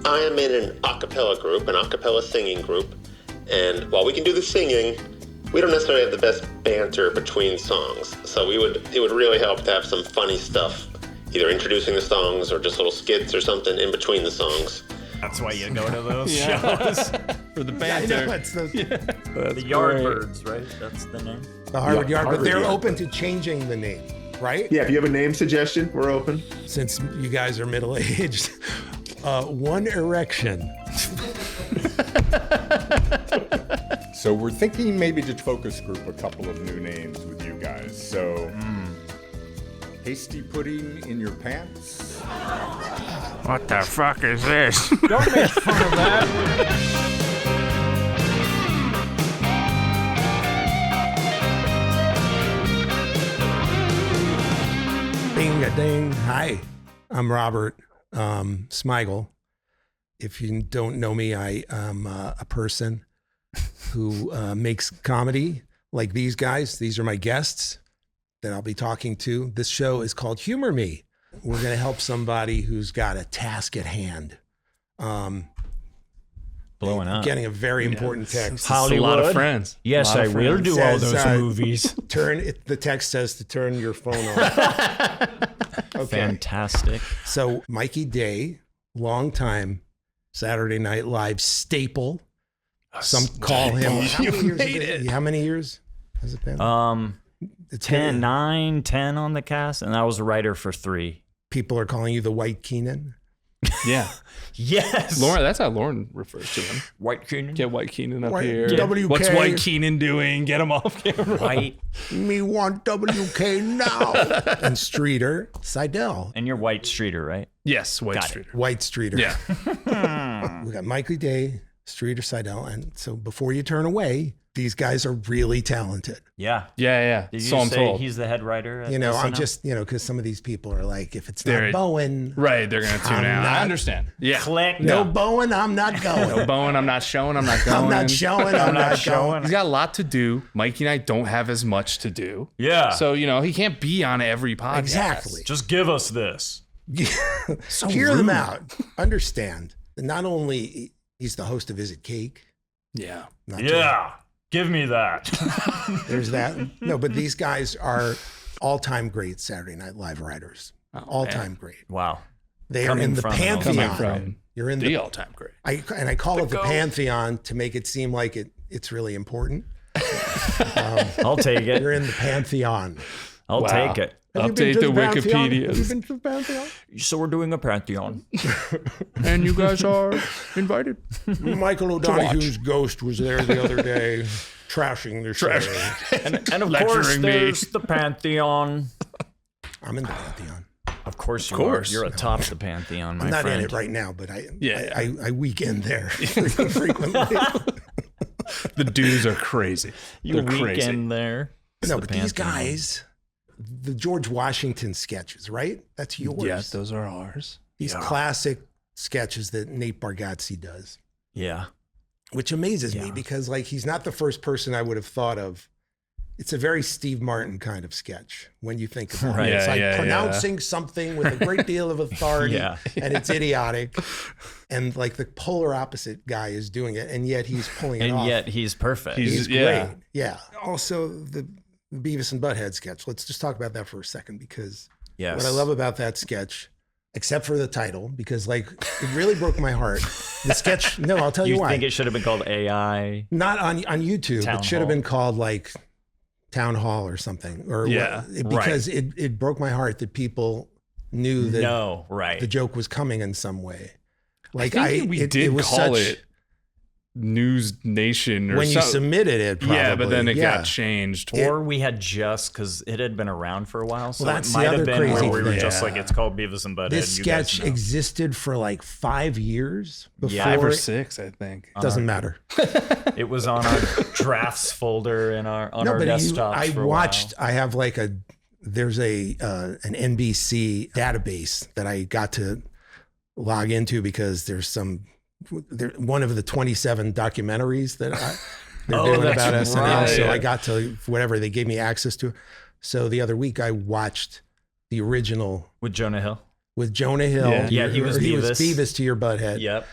I am in an a cappella group, an a cappella singing group, and while we can do the singing, we don't necessarily have the best banter between songs. So it would really help to have some funny stuff, either introducing the songs or just little skits or something in between the songs. That's why you go to those shows. For the banter. That's The Yardbirds, right? That's the name. the Harvard Yard, but they're Yard. open to changing the name, right? Yeah, if you have a name suggestion, we're open. Since you guys are middle-aged, One Erection. So we're thinking maybe to focus group a couple of new names with you guys. So, Hasty Pudding in Your Pants. What the fuck is this? Don't make fun of that. Ding-a-ding. Hi, I'm Robert Smigel. If you don't know me, I am a person who makes comedy like these guys. These are my guests that I'll be talking to. This show is called Humor Me. We're going to help somebody who's got a task at hand. Blowing up. Getting a very important text. A lot of friends. Yes, I will do all Says, those movies. The text says to turn your phone off. Okay. Fantastic. So Mikey Day, longtime Saturday Night Live staple. Some call him. How many years has it been? It's 9, 10 on the cast, and I was a writer for 3. People are calling you the White Keenan. Yeah. Yes. Lauren, that's how Lauren refers to him. White Keenan. Get White Keenan up White- here. WK. What's White Keenan doing? Get him off camera. White. Me want WK now. And Streeter Seidell. And you're White Streeter, right? Yes, White Got it. Streeter. White Streeter. Yeah. We got Mikey Day, Streeter Seidell. And so before you turn away, these guys are really talented. Yeah. Yeah. Did you So I'm say told. he's the head writer? At You know, I'm SNL? just, because some of these people are like, if it's They're- not Bowen, Right, they're going to tune I'm out. not- I understand. Yeah. Click. no Bowen, I'm not going. No Bowen, I'm not showing, I'm not going. I'm not showing, I'm not showing. He's got a lot to do. Mikey and I don't have as much to do. Yeah. So, he can't be on every podcast. Exactly. just give us this. Hear them out. Understand. Not only he's the host of Is It Cake? Yeah. Not Yeah. Give me that. there's that. No, but these guys are all-time great Saturday Night Live writers. All-time great. Wow. They are Coming in the from- pantheon. Coming from You're in the the. all-time great. I call it the pantheon to make it seem like it's really important. I'll take it. You're in the pantheon. I'll Wow. take it. Have you been Update to the pantheon? Wikipedias. Have you been to the pantheon? So we're doing a pantheon. And you guys are invited. Michael O'Donoghue's ghost was there the other day, trashing the show. And of course, Lecturing me. there's the pantheon. I'm in the pantheon. Of course you course. are. You're atop the pantheon, my I'm not friend. in it right now, but I Yeah. I weekend there frequently. The dues are crazy. You They're crazy. weekend there. No, The but these pantheon. guys, the George Washington sketches, right? That's yours. Yeah, those are ours. These classic sketches that Nate Bargatze does, Yeah. which amazes me Yeah. because he's not the first person I would have thought of. It's a very Steve Martin kind of sketch when you think about Right. it. It's Yeah, like yeah, pronouncing something with a great deal of authority Yeah. and it's idiotic. And the polar opposite guy is doing it and yet he's pulling it And off. yet he's perfect. He's yeah. great. Yeah. Also, the Beavis and Butthead sketch. Let's just talk about that for a second because Yes. what I love about that sketch, except for the title, because it really broke my heart. The sketch, no, I'll tell you, You why. think it should have been called AI? Not on YouTube. Town It should have Hall. been called Town Hall or something. Or Yeah, because it broke my heart that people knew that No, right. the joke was coming in some way. I think we did was call such- it News Nation or when you something. submitted it. Probably. Yeah, but then it Yeah. got changed. Or we had just, because it had been around for a while, so Well, that's it the might other have been crazy where we were thing. just Yeah. like, it's called Beavis and Butthead. This you guys sketch know. existed for 5 years before. Yeah. 5 or 6, I think. Doesn't matter. It was on our drafts folder on our desktops I for a watched. while. I have there's an NBC database that I got to log into because there's one of the 27 documentaries that they're doing that's about SNL. right. So I got to whatever they gave me access to. So the other week I watched the original With Jonah Hill. with Jonah Hill. Yeah, he was Beavis to your butthead. Yep.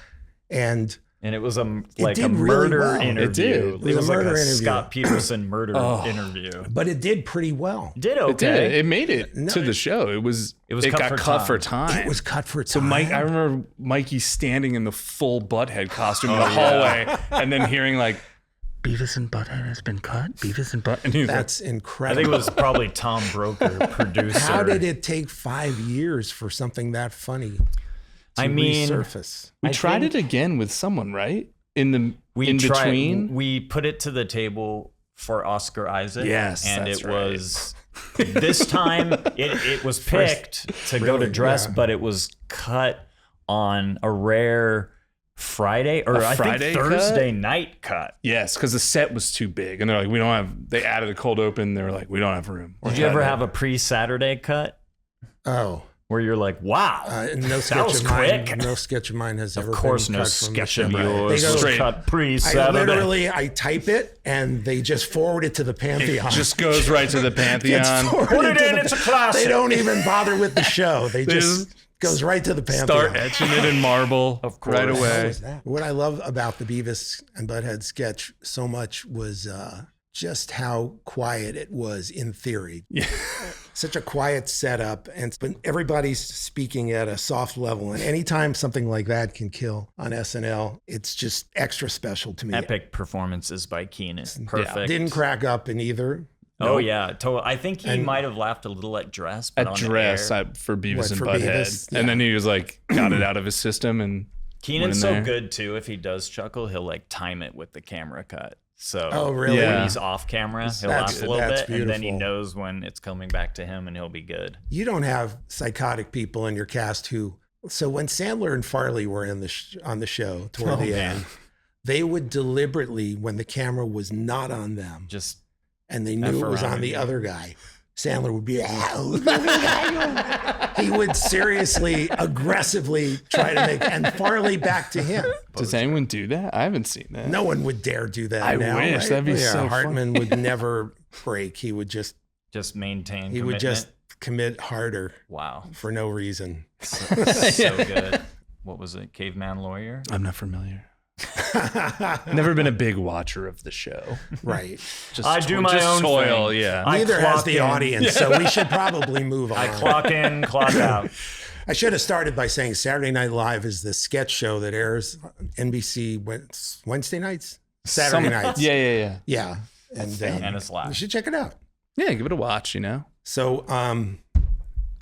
And it was a did murder really well. interview. It was a like murder a interview. Scott Peterson murder interview. But it did pretty well. It did okay. It made it to the show. It got cut for time. It was cut for time. So I remember Mikey standing in the full butthead costume in the hallway, and then hearing like, Beavis and Butthead has been cut. Beavis and Butthead. And that's incredible. I think it was probably Tom Broker, producer. How did it take 5 years for something that funny to resurface? We tried it again with someone, right? In between, we put it to the table for Oscar Isaac. Yes, and that's it was this time it was picked to go to dress, but it was cut on a rare Friday or I think Thursday night cut. Yes, because the set was too big, and they're like, we don't have. They added a cold open. They were like, we don't have room. Did you ever have a pre-Saturday cut? Oh. Where you're like, wow, no sketch of mine. No sketch of mine has ever been cut from the show. Of course, no sketch of yours straight cut pre-Saturday. I type it and they just forward it to the Pantheon. It just goes right to the Pantheon. Put it in, it's a classic. They don't even bother with the show. They just goes right to the Pantheon. Start etching it in marble right away. What I love about the Beavis and Butthead sketch so much was just how quiet it was in theory. Yeah. Such a quiet setup, but everybody's speaking at a soft level. And anytime something like that can kill on SNL, it's just extra special to me. Epic performances by Keenan. Perfect. Yeah. Didn't crack up in either. Oh, yeah. I think he might have laughed a little at Dress. But at Dress for Beavis and Butthead. Yeah. And then he was like, got it out of his system. And Keenan's so good, too. If he does chuckle, he'll like time it with the camera cut. So really? When he's off camera, he'll laugh a little bit, beautiful. and then he knows when it's coming back to him, and he'll be good. You don't have psychotic people in your cast who. So when Sandler and Farley were on the show toward the end, they would deliberately, when the camera was not on them, and they knew it was on the other guy, Sandler would be, he would seriously, aggressively try to make, and Farley back to him. Does anyone do that? I haven't seen that. No one would dare do that I now. wish. Right? That'd be so Hartman fun. would never break. He would just maintain He commitment. would just commit harder. Wow. For no reason. So good. What was it? Caveman Lawyer? I'm not familiar. Never been a big watcher of the show. Right. I do my own toil, thing. yeah. Neither has the audience, so we should probably move on. I clock in, clock out. I should have started by saying Saturday Night Live is the sketch show that airs on NBC Wednesday nights? Saturday nights. Yeah. Yeah. And it's live. You should check it out. Yeah, give it a watch, So,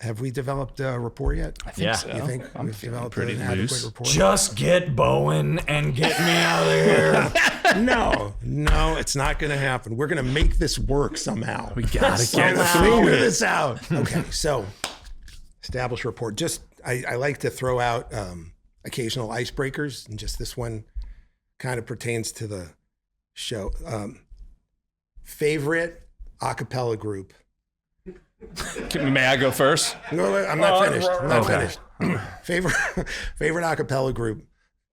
have we developed a report yet? I think so. You think I'm we've developed pretty an adequate loose. report? Just get Bowen and get me out of here. No, it's not going to happen. We're going to make this work somehow. We got to Figure this out. Okay, so establish report. I like to throw out occasional icebreakers, and just this one kind of pertains to the show. Favorite a cappella group? May I go first? No, I'm not finished. I'm not finished. Favorite a cappella group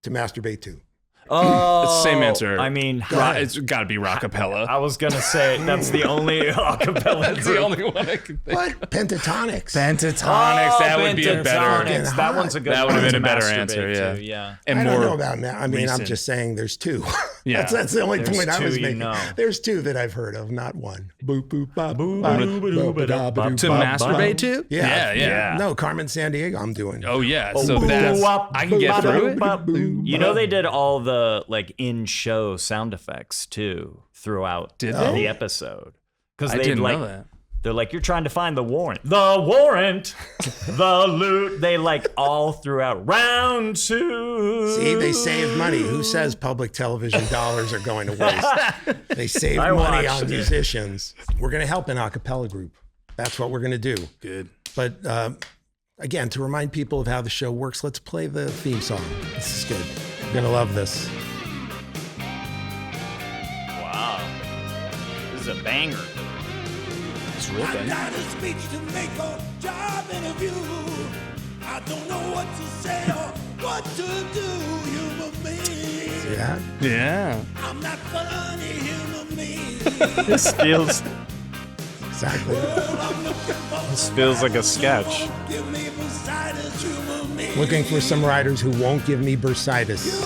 to masturbate to? It's the same answer. I mean, it's got to be Rockapella. I was going to say that's the only acapella That's the only one I can think. What? Pentatonics. That would be a better. Pentatonics. That one's a good That one. would have to been a better masturbate answer. to, yeah. And I more don't know about now. I mean, I'm recent. just saying there's two. Yeah. That's the only There's point I was two, making. There's two that I've heard of, not one. Boop, boop, bop, Boop, bop, boop, boop, boop, boop, boop, boop, To bop, masturbate bop. to? Yeah. Yeah. No, Carmen Sandiego, I'm doing. Oh, yeah. Oh, So boop, that's, boop, I can get through it. You know, they did all the like in-show sound effects too throughout the episode. Because I they didn't like, know that. They're like, you're trying to find the warrant. The warrant! The loot! They like all throughout round 2. See, they saved money. Who says public television dollars are going to waste? They saved I money watched on it. musicians. We're going to help an a cappella group. That's what we're going to do. Good. But again, to remind people of how the show works, let's play the theme song. This is good. You're going to love this. Wow. This is a banger. It's real I good. got a speech to make a job interview. I don't know what to say or what to do. Humor me. See that? Yeah. I'm not funny. Humor me. This feels Exactly. All I'm looking for This feels like a sketch. Give me beside a tree. Looking for some riders who won't give me bursitis.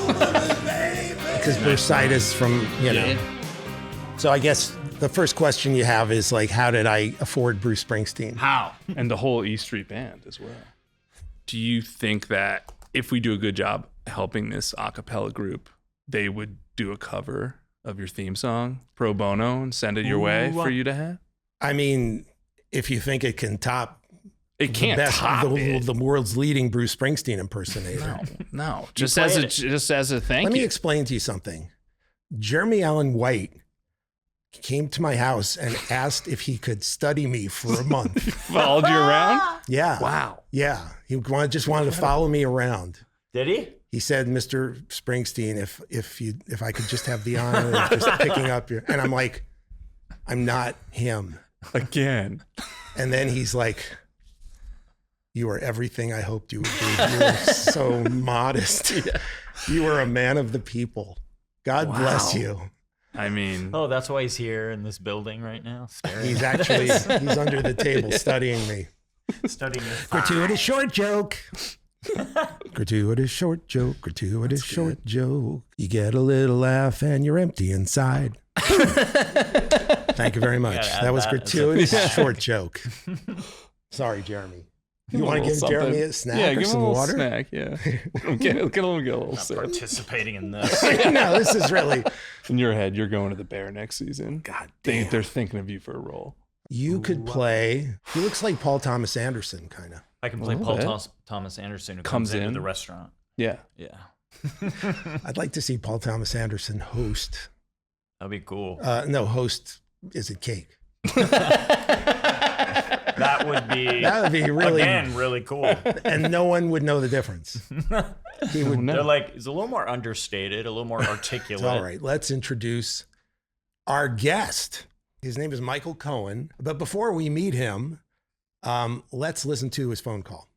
Because bursitis from, you know. So I guess the first question you have is like, how did I afford Bruce Springsteen? How? And the whole E Street Band as well. Do you think that if we do a good job helping this a cappella group, they would do a cover of your theme song pro bono and send it your way for you to have? I mean, if you think it can top It can't top the world's leading Bruce Springsteen impersonator. No. Just as a thank you. Let me explain to you something. Jeremy Allen White came to my house and asked if he could study me for a month. Followed you around? Yeah. Wow. Yeah. He just wanted to follow me around. Did he? He said, Mr. Springsteen, if I could just have the honor of just picking up your, and I'm like, I'm not him. Again. And then he's like, you are everything I hoped you would be. You are so modest. Yeah. You are a man of the people. God bless you. I mean, oh, that's why he's here in this building right now. He's actually, he's under the table studying me. Studying this. Gratuitous short joke. Gratuitous short joke. Gratuitous short joke. You get a little laugh and you're empty inside. Thank you very much. That was gratuitous short joke. Sorry, Jeremy. You want to give Jeremy a snack or some water? Snack, yeah. Get a little sip. Participating in this. No, this is really. In your head, you're going to the Bear next season. God damn. They're thinking of you for a role. You could play. He looks like Paul Thomas Anderson, kind of. I can play Paul Thomas Anderson who comes into the restaurant. Yeah. Yeah. I'd like to see Paul Thomas Anderson host. That'd be cool. No, host is it cake? That would be really, again, really cool. And no one would know the difference. He would. They're like, it's a little more understated, a little more articulate. All right, let's introduce our guest. His name is Michael Cohen. But before we meet him, let's listen to his phone call.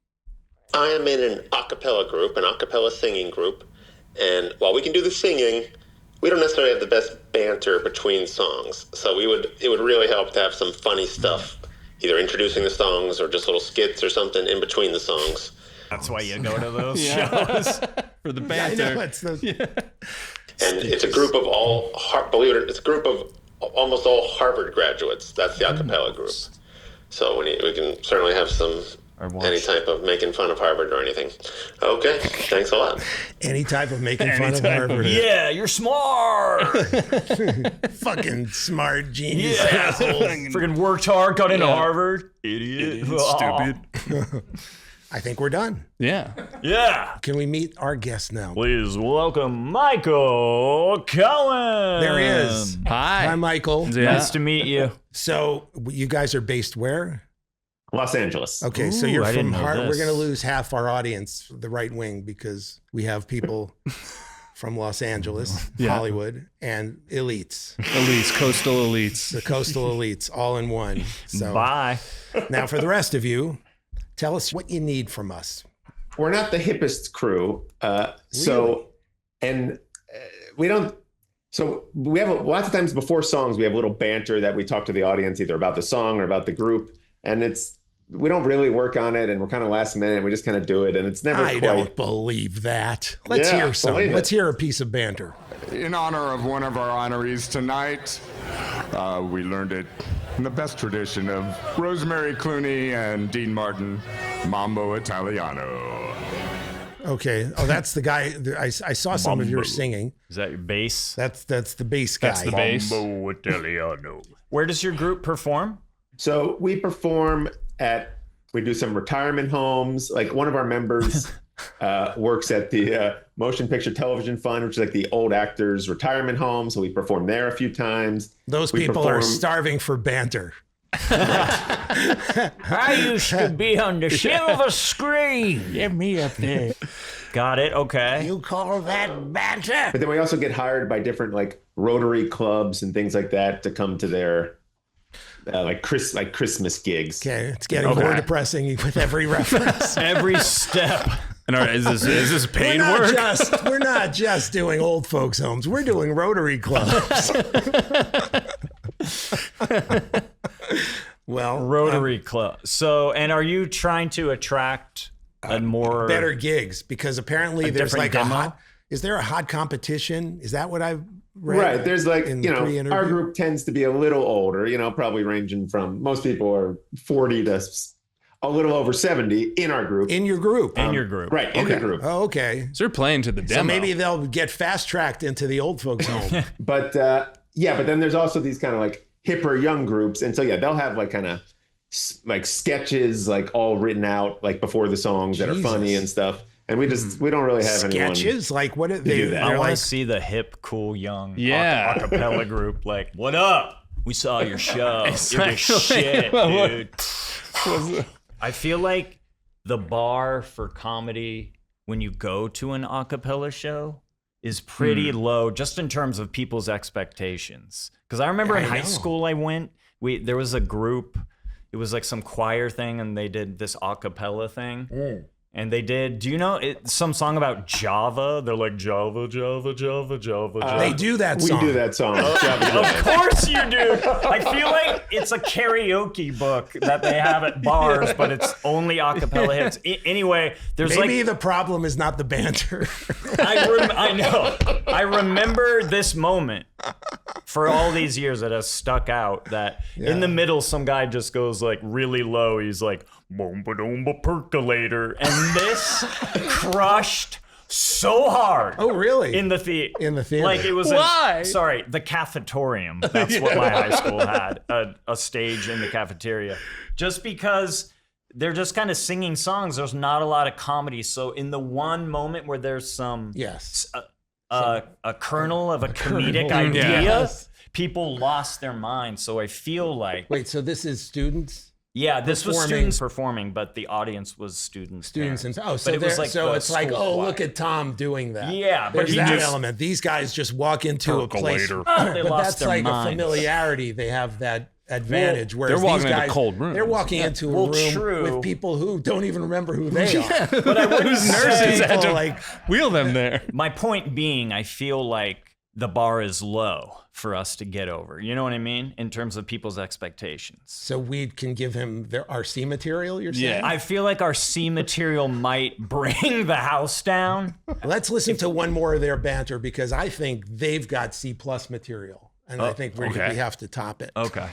I am in an a cappella group, an a cappella singing group. And while we can do the singing, we don't necessarily have the best banter between songs. So it would really help to have some funny stuff, either introducing the songs or just little skits or something in between the songs. That's why you go to those shows. For the banter. I know, And it's a group of believe it or not, it's a group of almost all Harvard graduates. That's the a cappella group. So we can certainly have any type of making fun of Harvard or anything. Okay, thanks a lot. Any type of making fun of Harvard. Yeah, you're smart. Fucking smart genius. Yeah, freaking worked hard, got into Harvard. Idiot. Stupid. I think we're done. Yeah. Yeah. Can we meet our guest now? Please welcome Michael Cohen. There he is. Hi, Michael. Yeah. Nice to meet you. So you guys are based where? Los Angeles. Okay, so Ooh, you're I from didn't know Harvard. We're this. going to lose half our audience, the right wing, because we have people from Los Angeles, Hollywood, and elites. Elites, coastal elites. The coastal elites, all in one. So Bye. now for the rest of you, tell us what you need from us. We're not the hippest crew. We don't. So we have lots of times before songs, we have a little banter that we talk to the audience either about the song or about the group. And we don't really work on it, and we're kind of last minute. We just kind of do it, and it's never I don't believe that. Let's hear some. Let's hear a piece of banter. In honor of one of our honorees tonight, we learned it in the best tradition of Rosemary Clooney and Dean Martin, Mambo Italiano. Okay. Oh, that's the guy. I saw some of your singing. Is that your bass? That's the bass guy. That's the bass. Mambo Italiano. Where does your group perform? So we perform we do some retirement homes. Like one of our members works at the Motion Picture Television Fund, which is like the old actors' retirement home. So we perform there a few times. Those people are starving for banter. I used to be on the silver screen. Get me up there. Got it. Okay. You call that banter? But then we also get hired by different like Rotary clubs and things like that to come to their Christmas gigs. Okay, it's getting more depressing with every reference. Every step. And all right, is this paid work? We're not just doing old folks' homes. We're doing Rotary clubs. Well, Rotary Club. So, and are you trying to attract a more better gigs because apparently there's different like demo? Is there a hot competition? Is that what I've read? Right. There's like, in you know, pre-interview? our group tends to be a little older, you know, probably ranging from most people are 40 to a little over 70 in our group. In your group. in your group. Right. In the group. Oh, okay. So they're playing to the demo. So maybe they'll get fast-tracked into the old folks' home. But yeah, but then there's also these kind of like hipper young groups. And so, yeah, they'll have like kind of like sketches, like all written out like before the songs that are funny and stuff. And we don't really have anyone. Sketches? Like what are they? do that. I They're want to like, see the hip, cool, young Yeah. acapella group. Like, what up? We saw your show. You're the shit, What- dude. I feel like the bar for comedy when you go to an acapella show is pretty low, just in terms of people's expectations. Because I remember in high school I went. There was a group. It was like some choir thing, and they did this acapella thing. And they did, do you know some song about Java? They're like Java, Java, Java, Java, Java. they do that song. We do that song. Of course you do. I feel like it's a karaoke book that they have at bars, but it's only acapella hits. Anyway, there's Maybe the problem is not the banter. I know. I remember this moment for all these years that has stuck out. That in the middle, some guy just goes like really low. He's like, "Boomba doomba percolator," and this crushed so hard. Oh, really? In the theater. In the theater. Like it was. Why? Sorry, the cafetorium. That's what my high school had. A stage in the cafeteria. Just because they're just kind of singing songs. There's not a lot of comedy. So in the one moment where there's some a kernel of a comedic idea, Yes. people lost their mind. So I feel like Wait, so this is students? yeah, this was performing. students performing, but the audience was students. Students parents. and But it was like so the it's like, school oh, choir. look at Tom doing that. Yeah, but there's he that just- element. These guys just walk into a place, They but lost that's their like minds. a familiarity. They have that advantage. Whereas they're walking these into guys, cold rooms. They're walking into a room true. with people who don't even remember who they are. But I wouldn't Whose say- nurses had People to like wheel them there. My point being, I feel like the bar is low for us to get over. You know what I mean? In terms of people's expectations. so we can give him our C material. You're saying? Yeah. I feel like our C material might bring the house down. Let's listen to one more of their banter because I think they've got C+ material, and I think we have to top it. Okay.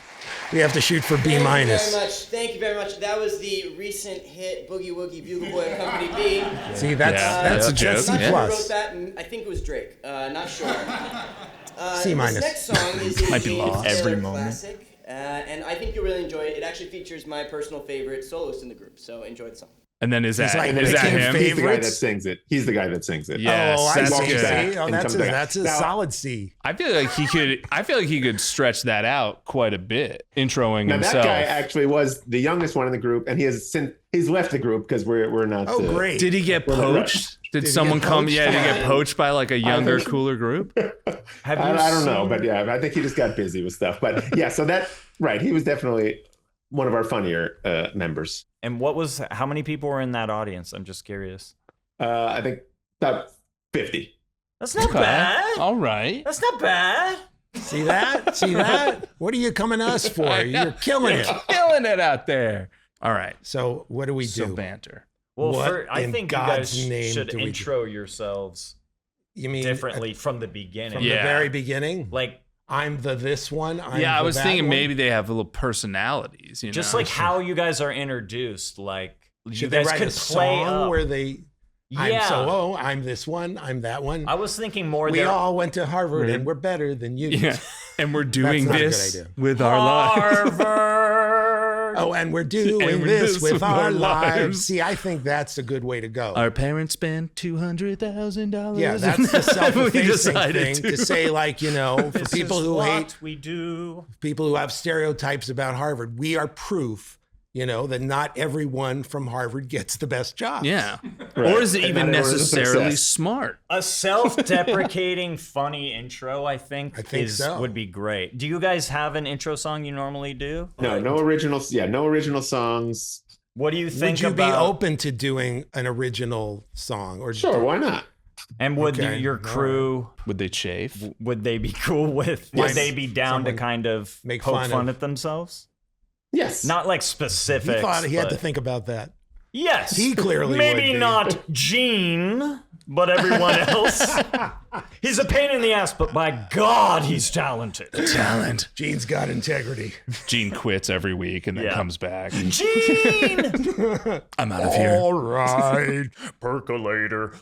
We have to shoot for B-. Thank you very much. Thank you very much. That was the recent hit Boogie Woogie Bugle Boy and Company B. See, that's a joke. C+. Not sure who wrote that, and I think it was Drake. Not sure. C-. This next song is a Might be James lost. Taylor Every moment. classic, and I think you'll really enjoy it. It actually features my personal favorite soloist in the group, so enjoy the song. And then is that like is that making him? favor- He's the guy that Favorites? sings it. He's the guy that sings it. Yes, Oh, I that's see. good. back Oh, and that's comes a, back. that's a Now- solid C. I feel like he could stretch that out quite a bit, introing Now himself. that guy actually was the youngest one in the group, and he's left the group because we're not. Oh, great. Did he get poached? Did he someone get come? poached? Yeah, did he get poached by like a younger, cooler group? Have you I don't know, seen- but yeah, I think he just got busy with stuff. But yeah, so that right, he was definitely one of our funnier members. And how many people were in that audience? I'm just curious. I think about 50. That's not bad. All right. That's not bad. See that? See that? What are you coming to us for? You're killing it. Killing it out there. All right. So what do we So do? banter. Well, What I in think God's you guys name should do we do? intro yourselves You mean differently from the beginning. from Yeah. the very beginning? Like I'm this one. I'm Yeah, I the was that thinking one? maybe they have little personalities. You just know? like how you guys are introduced. Like you Should they guys write could a play song up. where they? Yeah. I'm this one. I'm that one. I was thinking more. We there- all went to Harvard and we're better than you. Yeah. And we're doing not a good this idea. with our lives. Harvard. Oh, and we're doing And we're this this with our lives. lives. See, I think that's a good way to go. Our parents spent $200,000. Yeah, that's the self-effacing decided thing to say, like, you know, for This people is who what hate, we do. people who have stereotypes about Harvard, we are proof, you know, that not everyone from Harvard gets the best job. Yeah. Right. Or is it And even not everyone's a necessarily success. smart? A self-deprecating, funny intro, I think so. would be great. Do you guys have an intro song you normally do? No original. Yeah, no original songs. What do you think Would you about? be open to doing an original song? Or Sure, why not? And would Okay, your all crew? Would they chafe? Would they be cool with? Would Yes. they be down to Someone kind of make poke fun fun of- at themselves? Yes. Not like He specifics. thought he had to but- think about that. Yes. He clearly Maybe would be. not Gene, but everyone else. He's a pain in the ass, but by God, he's talented. Talent. Gene's got integrity. Gene quits every week and then comes back. Gene! I'm out of here. All right. Percolator.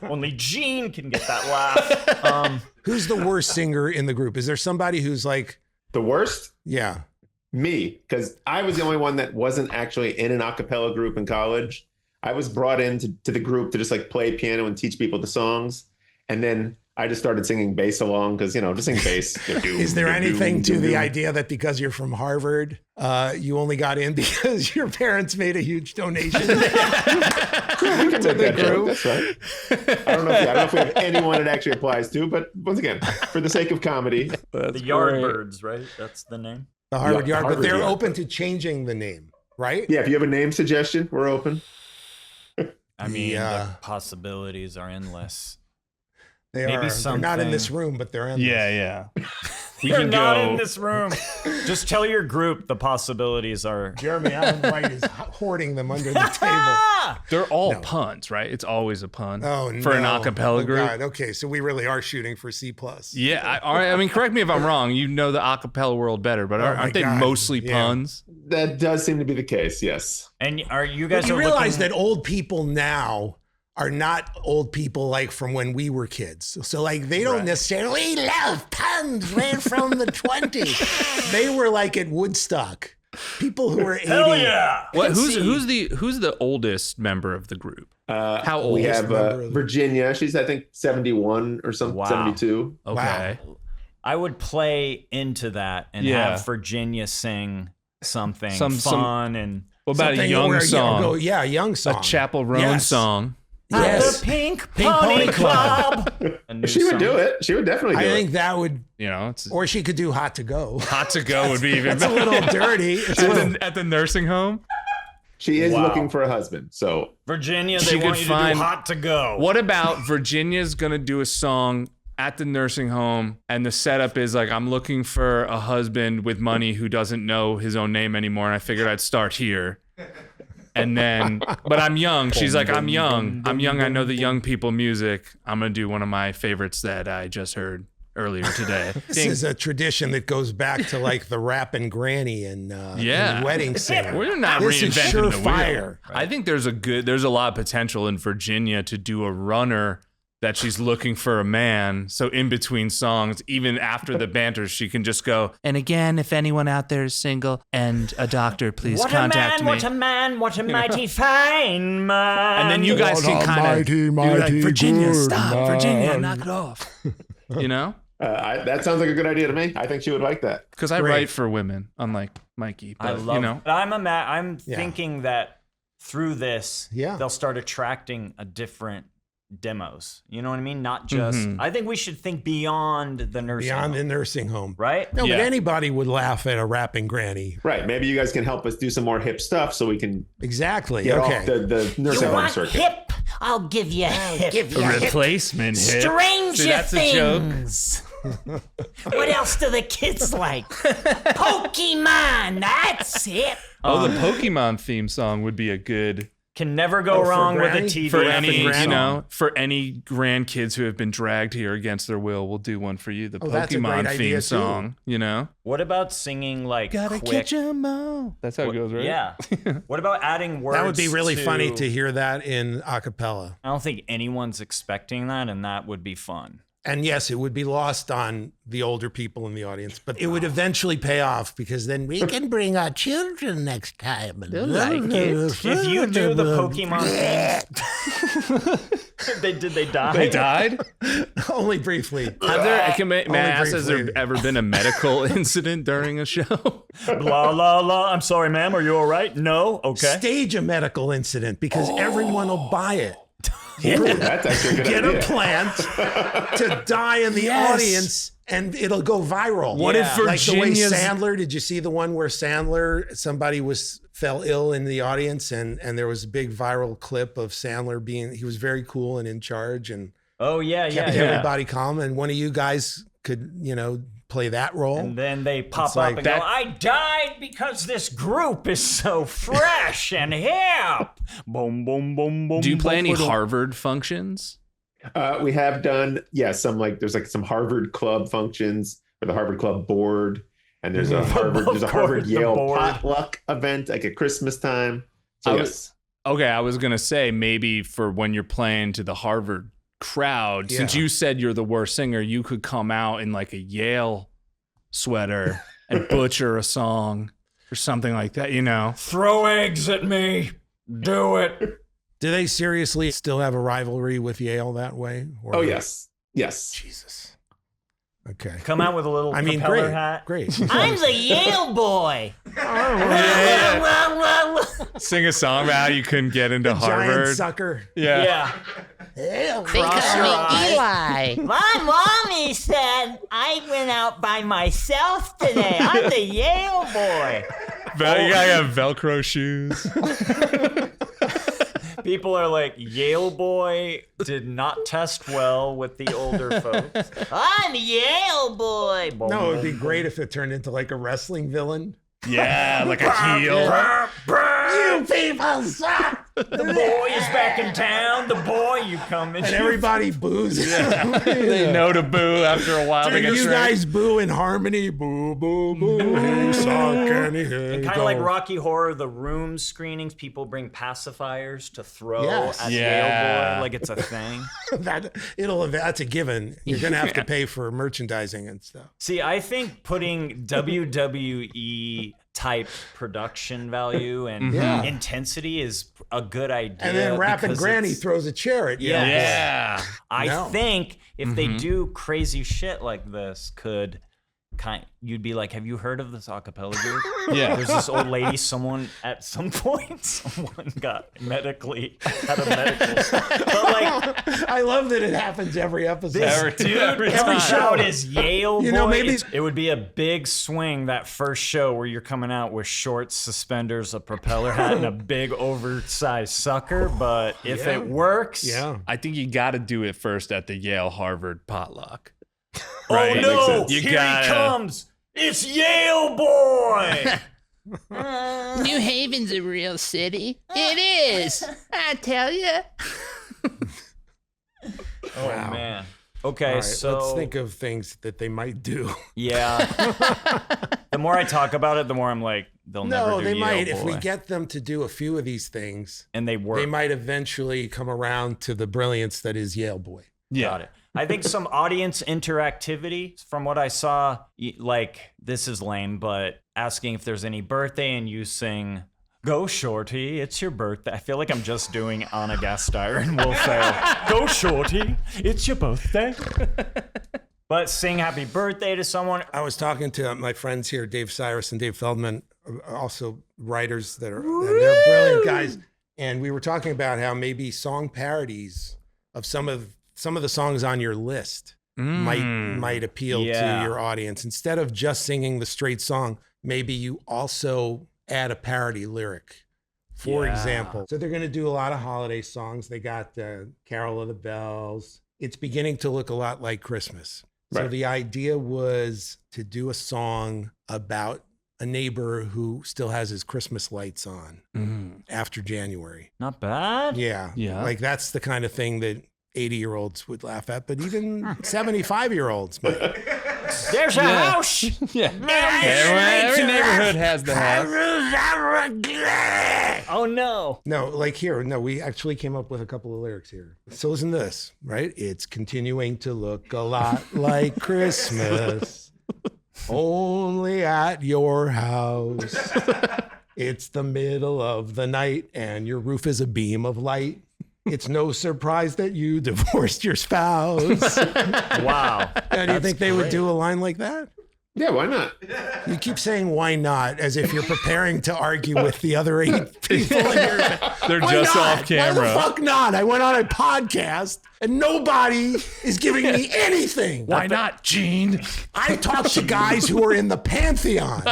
Only Gene can get that laugh. Who's the worst singer in the group? Is there somebody who's like, The worst? yeah. Me, because I was the only one that wasn't actually in an a cappella group in college. I was brought into the group to just like play piano and teach people the songs. And then I just started singing bass along because, just sing bass. Is there anything to the idea that because you're from Harvard, you only got in because your parents made a huge donation to the group? That's right. I don't know if we have anyone it actually applies to, but once again, for the sake of comedy. The Yardbirds, right? That's the name. The Harvard Yard, but Harvard they're Yard. open to changing the name, right? Yeah, if you have a name suggestion, we're open. I mean, Yeah. the possibilities are endless. They Maybe are. They're not in this something- room, but they're in. Yeah. We You're can not go. in this room. Just tell your group the possibilities are. Jeremy Allen White is hoarding them under the table. They're all puns, right? It's always a pun. Oh, For an no. a cappella Oh, group. God. Okay, so we really are shooting for C+. Yeah, I mean, correct me if I'm wrong. You know the a cappella world better, but my aren't they God. mostly Yeah. puns? That does seem to be the case, yes. And are you guys But you are realize looking, that old people now are not old people like from when we were kids. So like they don't necessarily love puns right from the 20s. They were like at Woodstock. People who were 80. Hell yeah! What? Who's the oldest member of the group? How old? We have member of the- Virginia. She's, I think, 71 or something, Wow. 72. Okay. I would play into that and Yeah. have Virginia sing something Some- fun and What about a Something young where- song? Yeah, a young song. A Chapel Roan Yes. song. Yes. the Pink Pink Pony Pony Club. Club. A new She would song. do it. She would definitely do I it. think that would, It's or she could do Hot to Go. hot to go would be even It's a better. little dirty. It's a little, At the nursing home. She is Wow. looking for a husband. So Virginia, She they want could you find- to do Hot to Go. What about Virginia's gonna do a song at the nursing home, and the setup is like, I'm looking for a husband with money who doesn't know his own name anymore, and I figured I'd start here. And then, but I'm young. She's like, I'm young. I know the young people music. I'm gonna do one of my favorites that I just heard earlier today. this is a tradition that goes back to like the rapping granny and Wedding Singer. We're not This is reinventing the wheel. surefire. I think there's a lot of potential in Virginia to do a runner that she's looking for a man. So in between songs, even after the banter, she can just go, and again, if anyone out there is single and a doctor, please What a contact man, me. what a man, what a mighty fine man. And then you guys can kind of be like, Virginia, stop, Virginia, knock it off. You know? that sounds like a good idea to me. I think she would like that. Because I Great. write for women, unlike Mikey. But, I love you know. But I'm thinking that through this, Yeah. they'll start attracting a different demos. You know what I mean? Not just. I think we should think beyond the nursing Beyond home, the nursing home. right? No, Yeah. but anybody would laugh at a rapping granny. Right. Maybe you guys can help us do some more hip stuff so we can Exactly. get Okay. off the nursing home circuit. hip? I'll give you hip. A replacement hit. Stranger See, that's a joke. Things. What else do the kids like? Pokemon. That's it. Oh, the Pokemon theme song would be a good Can never go for wrong with a Granny? TV. for rapping any song. for any grandkids who have been dragged here against their will. We'll do one for you. The that's a great Pokemon idea, theme too. song. You know, What about singing like quick? 'em all. That's how it goes, right? Yeah. What about adding words? That would be really funny to hear that in a cappella. I don't think anyone's expecting that, and that would be fun. And yes, it would be lost on the older people in the audience, but it would eventually pay off because then we can bring our children next time. And If you do the Pokemon themes, they die? They died. Only briefly. May I ask, has there briefly. ever been a medical incident during a show? La la la. I'm sorry, ma'am. Are you all right? No. Okay. Stage a medical incident because everyone will buy it. That's actually a good Get idea. a plant to die in the audience and it'll go viral. What if Like the way Virginia's- Sandler, did you see the one where somebody fell ill in the audience and there was a big viral clip of Sandler he was very cool and in charge and Oh yeah, yeah, kept yeah. everybody calm. And one of you guys could, play that role. And then they pop It's up like and go, I died because this group is so fresh and hip. Boom, boom, boom, boom. Do you play any boom, boom. Harvard functions? We have done, there's some Harvard Club functions or the Harvard Club board, and there's a Harvard Yale potluck event like at Christmas time. So yes. I was gonna say maybe for when you're playing to the Harvard crowd, since you said you're the worst singer, you could come out in like a Yale sweater and butcher a song or something like that, Throw eggs at me. Do it. Do they seriously still have a rivalry with Yale that way? Or... Oh, yes. Jesus. Okay. Come out with a little Capella hat. Great. I'm the Yale boy. Sing a song about how you couldn't get into Harvard. Giant sucker. Yeah. They call me Eli. My mommy said I went out by myself today. I'm the Yale boy. You gotta have Velcro shoes. People are like, Yale boy did not test well with the older folks. I'm Yale boy. No, it would be great if it turned into like a wrestling villain. Yeah, like a heel. You people suck. The boy is back in town. The boy, you come in. And everybody boos. They know to boo after a while. And you guys boo in harmony. Boo, boo, boo. He suck and he Kind of like Rocky Horror, the Room screenings, people bring pacifiers to throw at Yale boy, like it's a thing. That's a given. You're gonna have to pay for merchandising and stuff. See, I think putting WWE type production value and intensity is a good idea. And then Rapping Granny throws a chair at you. Yeah. I think if they do crazy shit like this, you'd be like, have you heard of this a cappella group? Yeah. There's this old lady, at some point got had a medical. But like, I love that it happens every episode. Every show is Yale boy. Maybe it would be a big swing that first show where you're coming out with shorts, suspenders, a propeller hat, and a big oversized sucker. But if it works, I think you got to do it first at the Yale Harvard potluck. Right? Oh no! Here he comes! It's Yale boy! New Haven's a real city. It is. I tell you. Oh man. Okay, right, so let's think of things that they might do. Yeah. The more I talk about it, the more I'm like, they'll never do they Yale might. boy. If we get them to do a few of these things, and they work, they might eventually come around to the brilliance that is Yale boy. Yeah. Got it. I think some audience interactivity, from what I saw, like, this is lame, but asking if there's any birthday and you sing, "Go Shorty, it's your birthday." I feel like I'm just doing Anna Gasteyer and Will Ferrell. "Go Shorty, it's your birthday." But sing happy birthday to someone. I was talking to my friends here, Dave Cyrus and Dave Feldman, also writers that they're brilliant guys. And we were talking about how maybe song parodies of some of the songs on your list might appeal to your audience. Instead of just singing the straight song, maybe you also add a parody lyric. For example, so they're going to do a lot of holiday songs. They got Carol of the Bells. It's beginning to look a lot like Christmas. So the idea was to do a song about a neighbor who still has his Christmas lights on after January. Not bad. Yeah. Like that's the kind of thing that 80-year-olds would laugh at, but even 75-year-olds might. There's a house. Every neighborhood has the house. Oh no. No, like here. No, we actually came up with a couple of lyrics here. So listen to this, right? It's continuing to look a lot like Christmas, only at your house. It's the middle of the night and your roof is a beam of light. It's no surprise that you divorced your spouse. Wow. And do you think they would do a line like that? Yeah, why not? You keep saying why not as if you're preparing to argue with the other 8 people. They're just off camera. Why the fuck not? I went on a podcast and nobody is giving me anything. Why not, Gene? I talk to guys who are in the Pantheon.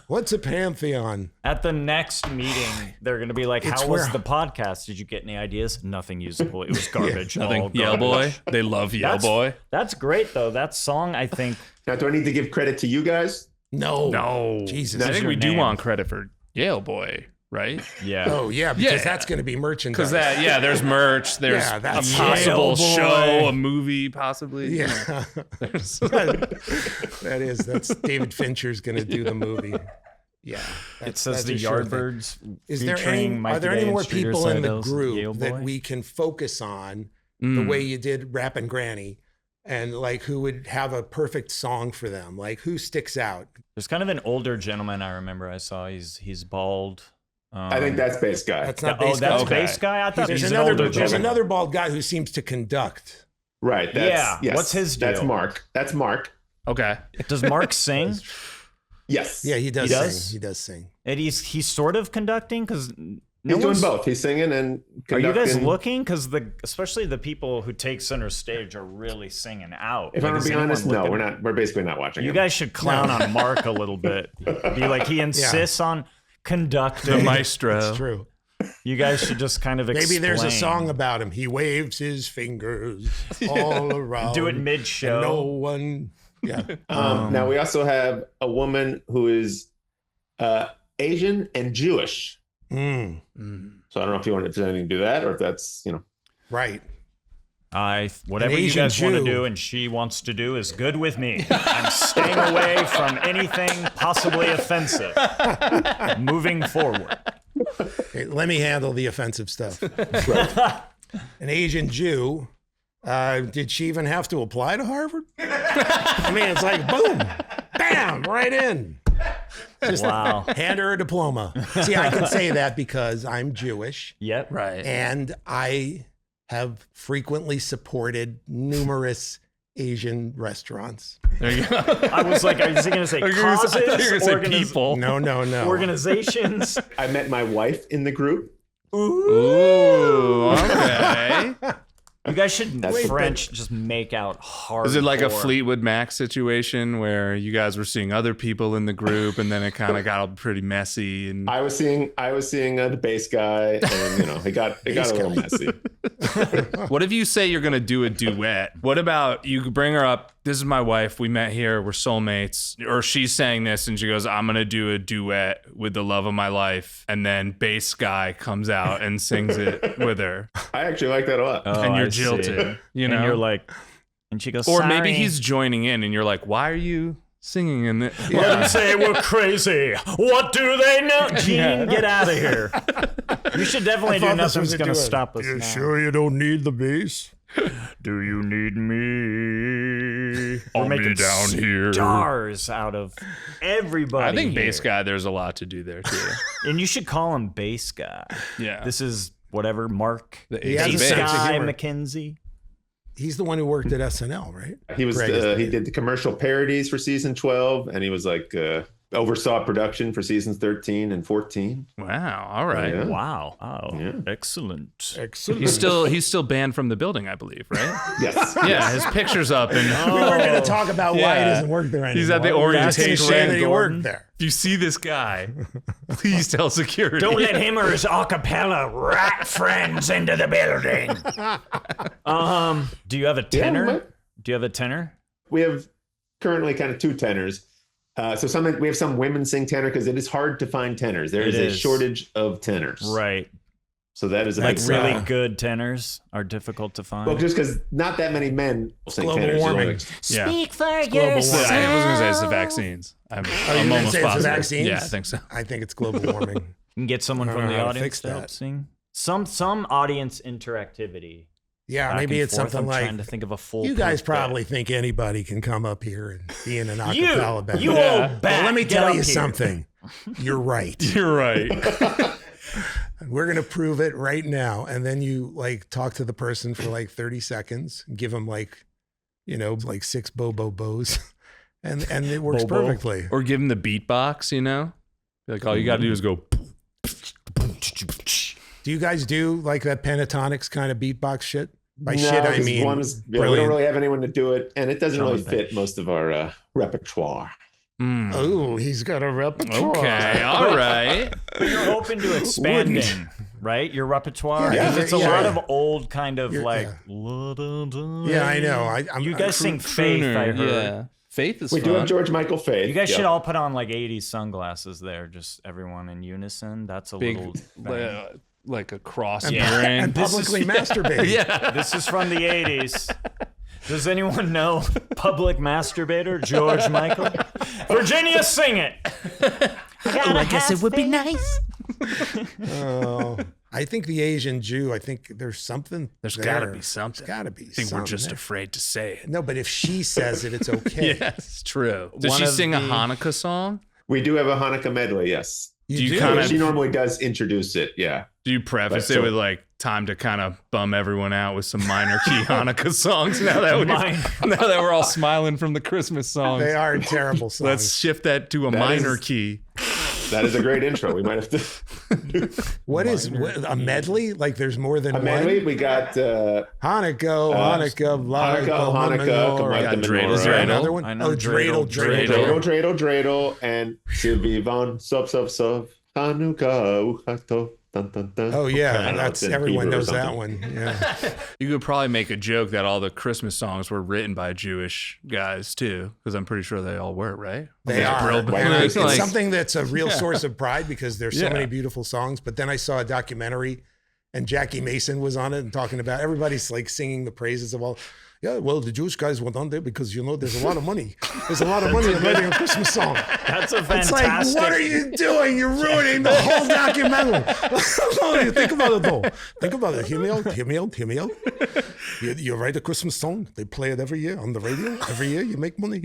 What's a pantheon? At the next meeting, they're going to be like, It's how was where- the podcast? Did you get any ideas? Nothing usable. It was garbage. Nothing. All Yell Boy. garbage. They love Yell That's- Boy. That's great, though. That song, I think. Now, do I need to give credit to you guys? No. Jesus. I think your we do name. want credit for Yale Boy, right? Yeah. Oh, yeah, because Yeah. that's going to be merchandise. Because there's merch. There's Yeah, a that's possible Yale Boy. show, a movie, possibly. Yeah. There's- That's David Fincher's going to do the movie. Yeah. It says the a sure thing. Yardbirds. Is there featuring any, Mikey are there Day any and more Streeter people in the Seidell's Yale group that Boy? we can focus on the way you did Rap and Granny? And like who would have a perfect song for them? Like who sticks out? There's kind of an older gentleman I remember I saw. He's bald. I think that's bass guy. That's not Oh, bass that's guy. bass guy? I thought There's he's an another older there's gentleman. another bald guy who seems to conduct. Right. That's, Yeah, Yes, what's his That's deal? Mark. That's Mark. okay. Does Mark sing? Yes. Yeah, he does, He does? sing. He does sing. And he's sort of conducting because He's doing both. He's singing and Are you guys conducting. looking? Because especially the people who take center stage are really singing out. If Like, I'm gonna is be anyone honest, no, looking- we're not. We're basically not watching. You him. guys should clown on Mark a little bit. Be like he insists on conducting. The maestro. That's true. You guys should just kind of Maybe there's a explain. song about him. He waves his fingers all around. Do it and mid-show. no one. Yeah. Now we also have a woman who is Asian and Jewish. Mm, So I don't know if you want to do anything to do that, or if that's right. Whatever you Asian guys want to Jew. do and she wants to do is good with me. I'm staying away from anything possibly offensive. Moving forward. Okay, let me handle the offensive stuff. An Asian Jew. Did she even have to apply to Harvard? I mean, it's like boom, bam, right in. Just Wow. hand her a diploma. See, I can say that because I'm Jewish Yep. Right. and I have frequently supported numerous Asian restaurants. There you go. I was going to say I thought you were causes, gonna say people. No, no, no. organizations. I met my wife in the group. Ooh, okay. You guys should That's- French just make out hard. Is it like a Fleetwood Mac situation where you guys were seeing other people in the group and then it kind of got pretty messy? And I was seeing the bass guy, and it got a little messy. what if you say you're gonna do a duet? What about you bring her up? This is my wife. We met here. We're soulmates. Or she's saying this and she goes, I'm gonna do a duet with the love of my life. And then bass guy comes out and sings it with her. I actually like that a lot. And you're I see. jilted. You know? And you're like, and she goes, or sorry. maybe he's joining in and you're like, why are you singing in this? Let them say we're crazy. What do they know? Gene, get out of here. You should definitely do thought this nothing's was a going to duet. stop us You now. sure you don't need the bass? Do you need me? I'll We're be making down here. stars out of everybody. I think here. bass guy, there's a lot to do there too. And you should call him bass guy. Yeah. This is whatever, Mark. The He has a Bass sense of guy humor. McKenzie. He's the one who worked at SNL, right? He was Greg is he did the commercial parodies for season 12, and he was like oversaw production for seasons 13 and 14. Wow. All right. Yeah. Wow. Oh, Yeah. excellent. Excellent. He's still banned from the building, I believe, right? Yes. Yeah, his picture's up, and We weren't going to talk about why he Yeah. doesn't work there anymore. He's at the We're just gonna orientation. say that he Gordon. worked there. if you see this guy, please tell security. Don't let him or his acapella rat friends into the building. Do you have a tenor? might- Do you have a tenor? We have currently kind of two tenors. We have some women sing tenor because it is hard to find tenors. There It is a is. shortage of tenors. Right. So that is a Like big really problem. good tenors are difficult to find. Well, just because not that many men sing Global tenors. warming. Like, Yeah. Speak for global yourself. I was gonna say it's the vaccines. I'm you almost gonna say it's the positive. vaccines? Yeah, I think so. I think it's global warming. you can get someone I don't from know the how to audience fix to help that. sing. Some audience interactivity. Yeah, Back maybe and it's forth. something I'm like trying to think of a full. you guys probably think anybody can come up here and be in an acapella band. You Yeah. old bat. Well, let me get tell up you here. something. You're right. You're right. We're gonna prove it right now, and then you like talk to the person for like 30 seconds, give them like 6 bows, and it works Bobo. perfectly. Or give him the beatbox. Like all you got to do is go. Do you guys do like that pentatonics kind of beatbox shit? By no, shit, I 'cause mean we don't brilliant. really have anyone to do it, and it doesn't Drum really and fit bass. most of our repertoire. Oh, he's got a repertoire. Okay, all right. You're open to expanding, right? Your repertoire. Yeah, 'Cause it's a yeah. lot of old kind of You're- like. Yeah, I know. You guys sing Faith, I heard. Yeah. Faith is We fun. do have George Michael Faith. You guys yeah. should all put on like 80s sunglasses there, just everyone in unison. That's a Big, little thing. like a cross And, earring. and publicly masturbate. Yeah. This is from the 80s. Does anyone know public masturbator George Michael? Virginia, sing it. I guess it would be nice. Oh, I think the Asian Jew. I think there's something. There's there. got to be something. There's got to be. I think we're something just there. afraid to say it. No, but if she says it, it's okay. Yes, true. Does One she of sing a the- Hanukkah song? We do have a Hanukkah medley, yes. Do you do? kind of She normally does introduce it, yeah. do you preface But it so- with like time to kind of bum everyone out with some minor key Hanukkah songs? Now that we're all smiling from the Christmas songs, They are terrible songs. let's shift that to a That minor is- key. That is a great intro. We might have to What a medley? Like there's more than a medley. one. We got Hanukkah, Hanukkah, combine got the dreidel, Is there Dreidel. another one? I know Oh, dreidel, dreidel, dreidel, dreidel, and Sivivan, sov, Hanukkah, uchato, dun, dun, dun. Oh yeah, I don't know, that's it's in everyone Hebrew or knows that something. one. Yeah. You could probably make a joke that all the Christmas songs were written by Jewish guys too, because I'm pretty sure they all were, right? They Like, are. Brill- And it's like- something that's a real source of pride because there's so Yeah. many beautiful songs. But then I saw a documentary and Jackie Mason was on it and talking about everybody's like singing the praises of all. Yeah, well, the Jewish guys went on there because, there's a lot of money. There's a lot of money in writing a Christmas song. That's a It's fantastic. like, what are you doing? You're ruining the whole documentary. Think about it, though. Think about it. Hear me out. You write a Christmas song. They play it every year on the radio. Every year you make money.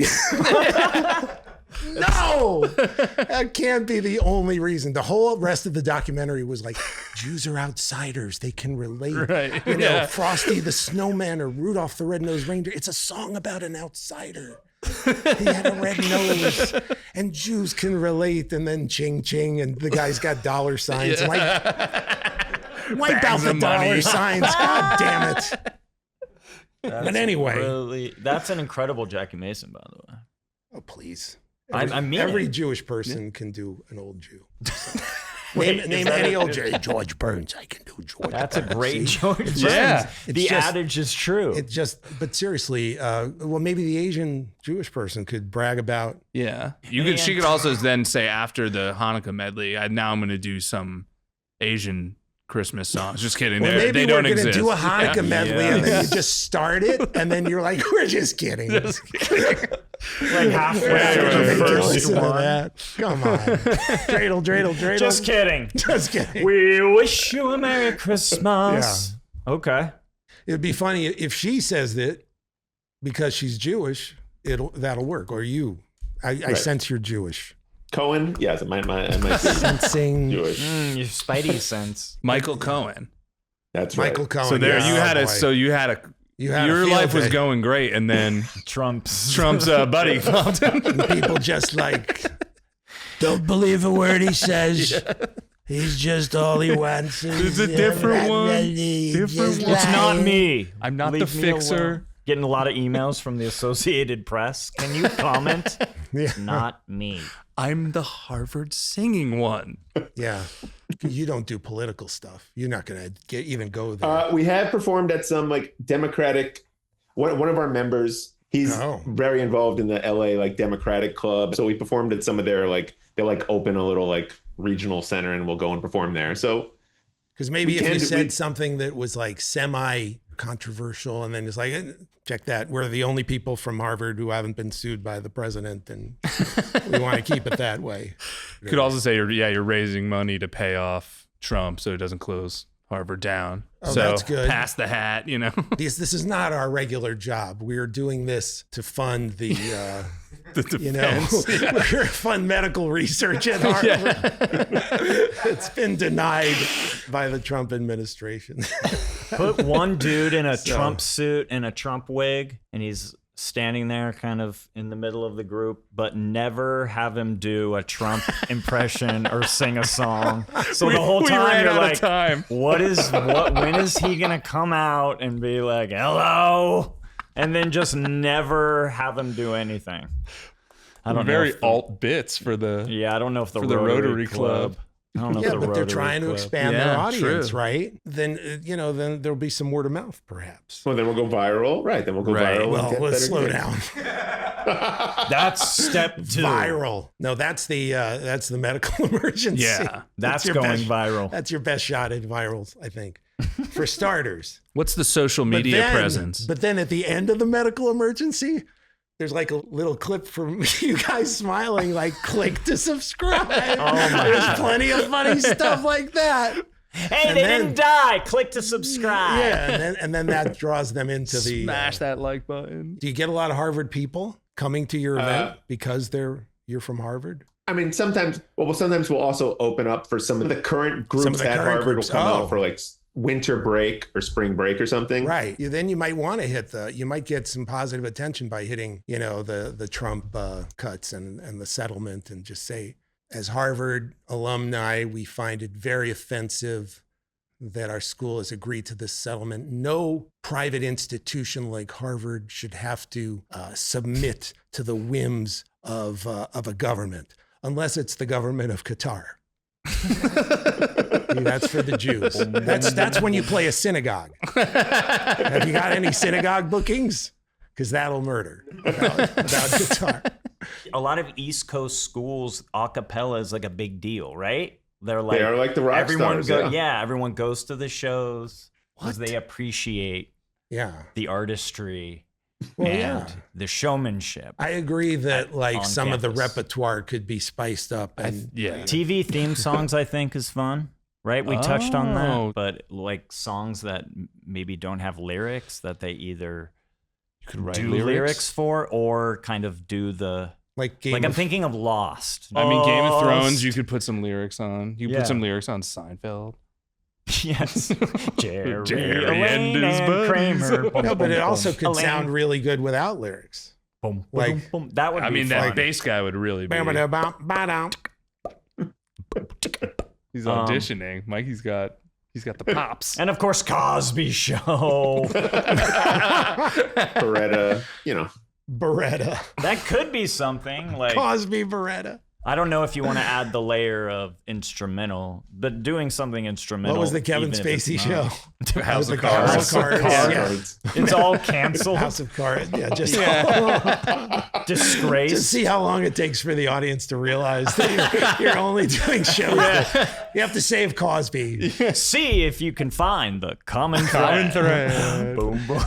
No, that can't be the only reason. The whole rest of the documentary was like, Jews are outsiders. They can relate. Right. You know, Yeah. Frosty the Snowman or Rudolph the Red-Nosed Reindeer. It's a song about an outsider. He had a red nose, and Jews can relate. And then ching ching, and the guy's got dollar signs. Like, wipe out Bags the of dollar money. signs. God damn it. But anyway, That's an incredible Jackie Mason, by the way. oh please. I mean every it. Jewish person can do an old Jew. Wait, name is that any a- old Jew. George Burns. I can do George. That's a Burns. great See? George Burns. Yeah. It's The just- adage is true. It just, but seriously, well, maybe the Asian Jewish person could brag about. Yeah. She could also then say after the Hanukkah medley, now I'm going to do some Asian Christmas songs. Just kidding. Well, maybe they we're don't going to exist. do a Hanukkah Yeah. medley, and then you just start it, and then you're like, we're just kidding. like halfway through the Ridiculous first of one. that. Come on, dreidel. Just kidding. Just kidding. We wish you a Merry Christmas. Okay. It'd be funny if she says that because she's Jewish. That'll work. Or you, I sense you're Jewish. Cohen, yes, it might be Sensing Jewish. Your Spidey sense. Michael Cohen. That's right. Michael Cohen. So there yes. you had Oh, it. boy. So you had a. You had a your field life was day. going great, and then Trump's buddy popped in. People just like don't believe a word he says. He's just all he wants. It's a different one. Different It's not me. I'm not Leave the me fixer. alone. Getting a lot of emails from the Associated Press. Can you comment? Yeah. Not me. I'm the Harvard singing one. Yeah. You don't do political stuff. You're not going to even go there. We have performed at some like Democratic. One of our members, he's very involved in the LA like Democratic club. So we performed at some of their like they like open a little like regional center, and we'll go and perform there. So Because maybe if can you do- said we- something that was like semi-controversial, and then it's like, check that. We're the only people from Harvard who haven't been sued by the president, and we want to keep it that way. You could also say you're raising money to pay off Trump so it doesn't close Harvard down. Oh, so that's good. pass the hat, This is not our regular job. We're doing this to fund the, The defense. we're fund medical research at Harvard. It's been denied by the Trump administration. Put one dude in a Trump suit and a Trump wig, and he's standing there kind of in the middle of the group, but never have him do a Trump impression or sing a song. So the whole we time ran you're out of like, time. when is he going to come out and be like, hello? And then just never have him do anything. I don't know. Very alt bits for the Yeah, I don't know if the for the Rotary Rotary Club. I don't know Yeah, if the but Rotary they're trying to Club. expand Yeah, their audience, true. right? Then then there'll be some word of mouth, perhaps. Well, then we'll go viral. Right. Then we'll go Right. viral. and Well, get let's better slow gigs. down. That's step 2. Viral. No, that's the medical emergency. Yeah, That's your going best- viral. That's your best shot at virals, I think, for starters. What's the social media presence? But then at the end of the medical emergency, there's like a little clip from you guys smiling, like click to subscribe. There's plenty of funny stuff like that. Hey, And they then- didn't die. Click to subscribe. Yeah, and then that draws them into the. Smash that like button. Do you get a lot of Harvard people coming to your event because you're from Harvard? I mean, sometimes we'll also open up for some of the current groups at Harvard will come out for like winter break or spring break or something. Right. Then you might want to you might get some positive attention by hitting, the Trump cuts and the settlement, and just say, as Harvard alumni, we find it very offensive that our school has agreed to this settlement. No private institution like Harvard should have to submit to the whims of a government, unless it's the government of Qatar. That's for the Jews. That's when you play a synagogue. Have you got any synagogue bookings? Because that'll murder about guitar. A lot of East Coast schools, a cappella is like a big deal, right? They are like the rock stars. Everyone goes to the shows because they appreciate the artistry and the showmanship. I agree that on some of the campus. repertoire could be spiced up. And TV theme songs, I think, is fun, right? We touched on Oh. that, but like songs that maybe don't have lyrics that they either You could write do lyrics for or kind of do the I'm thinking of Lost. I mean, Game of Thrones, Lost. you could put some lyrics on. You could Yeah. put some lyrics on Seinfeld. Yes. Jerry and Elaine his and buddies. Kramer. Boom, No, but boom, it also boom. could Elaine. sound really good without lyrics. Boom, like- boom, boom. That would I be mean, fun. that bass guy would really be. He's auditioning. Mikey's got the pops. And of course, Cosby Show. Beretta, Beretta. That could be something like Cosby Beretta. I don't know if you want to add the layer of instrumental, but doing something instrumental. What was the Kevin even if it's Spacey not. show? House of House of Cards. Cards. Yeah. It's all canceled. House of Cards. Yeah, just Disgrace. Just see how long it takes for the audience to realize that you're only doing shows. You have to save Cosby. See if you can find the common thread. Boom, boom.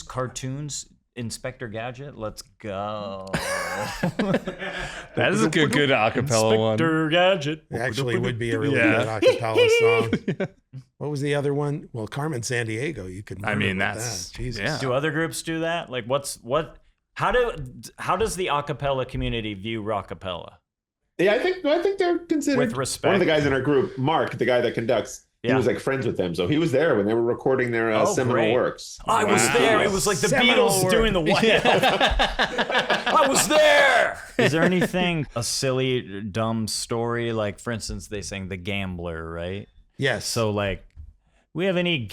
Cartoons. Inspector Gadget, let's go. That is a good acapella one. Inspector Gadget. It actually would be a really Yeah. good acapella song. What was the other one? Well, Carmen Sandiego. You could. I mean, murder with that's that. Jesus. yeah. Do other groups do that? Like, how does the acapella community view rockapella? Yeah, I think they're considered. With respect. One of the guys in our group, Mark, the guy that conducts, he was like friends with them, so he was there when they were recording their seminal great. works. I was there. It was like the Seminal Beatles work. doing the White I was there. Is there anything, a silly, dumb story? Like, for instance, they sang The Gambler, right? Yes. So, like, we have any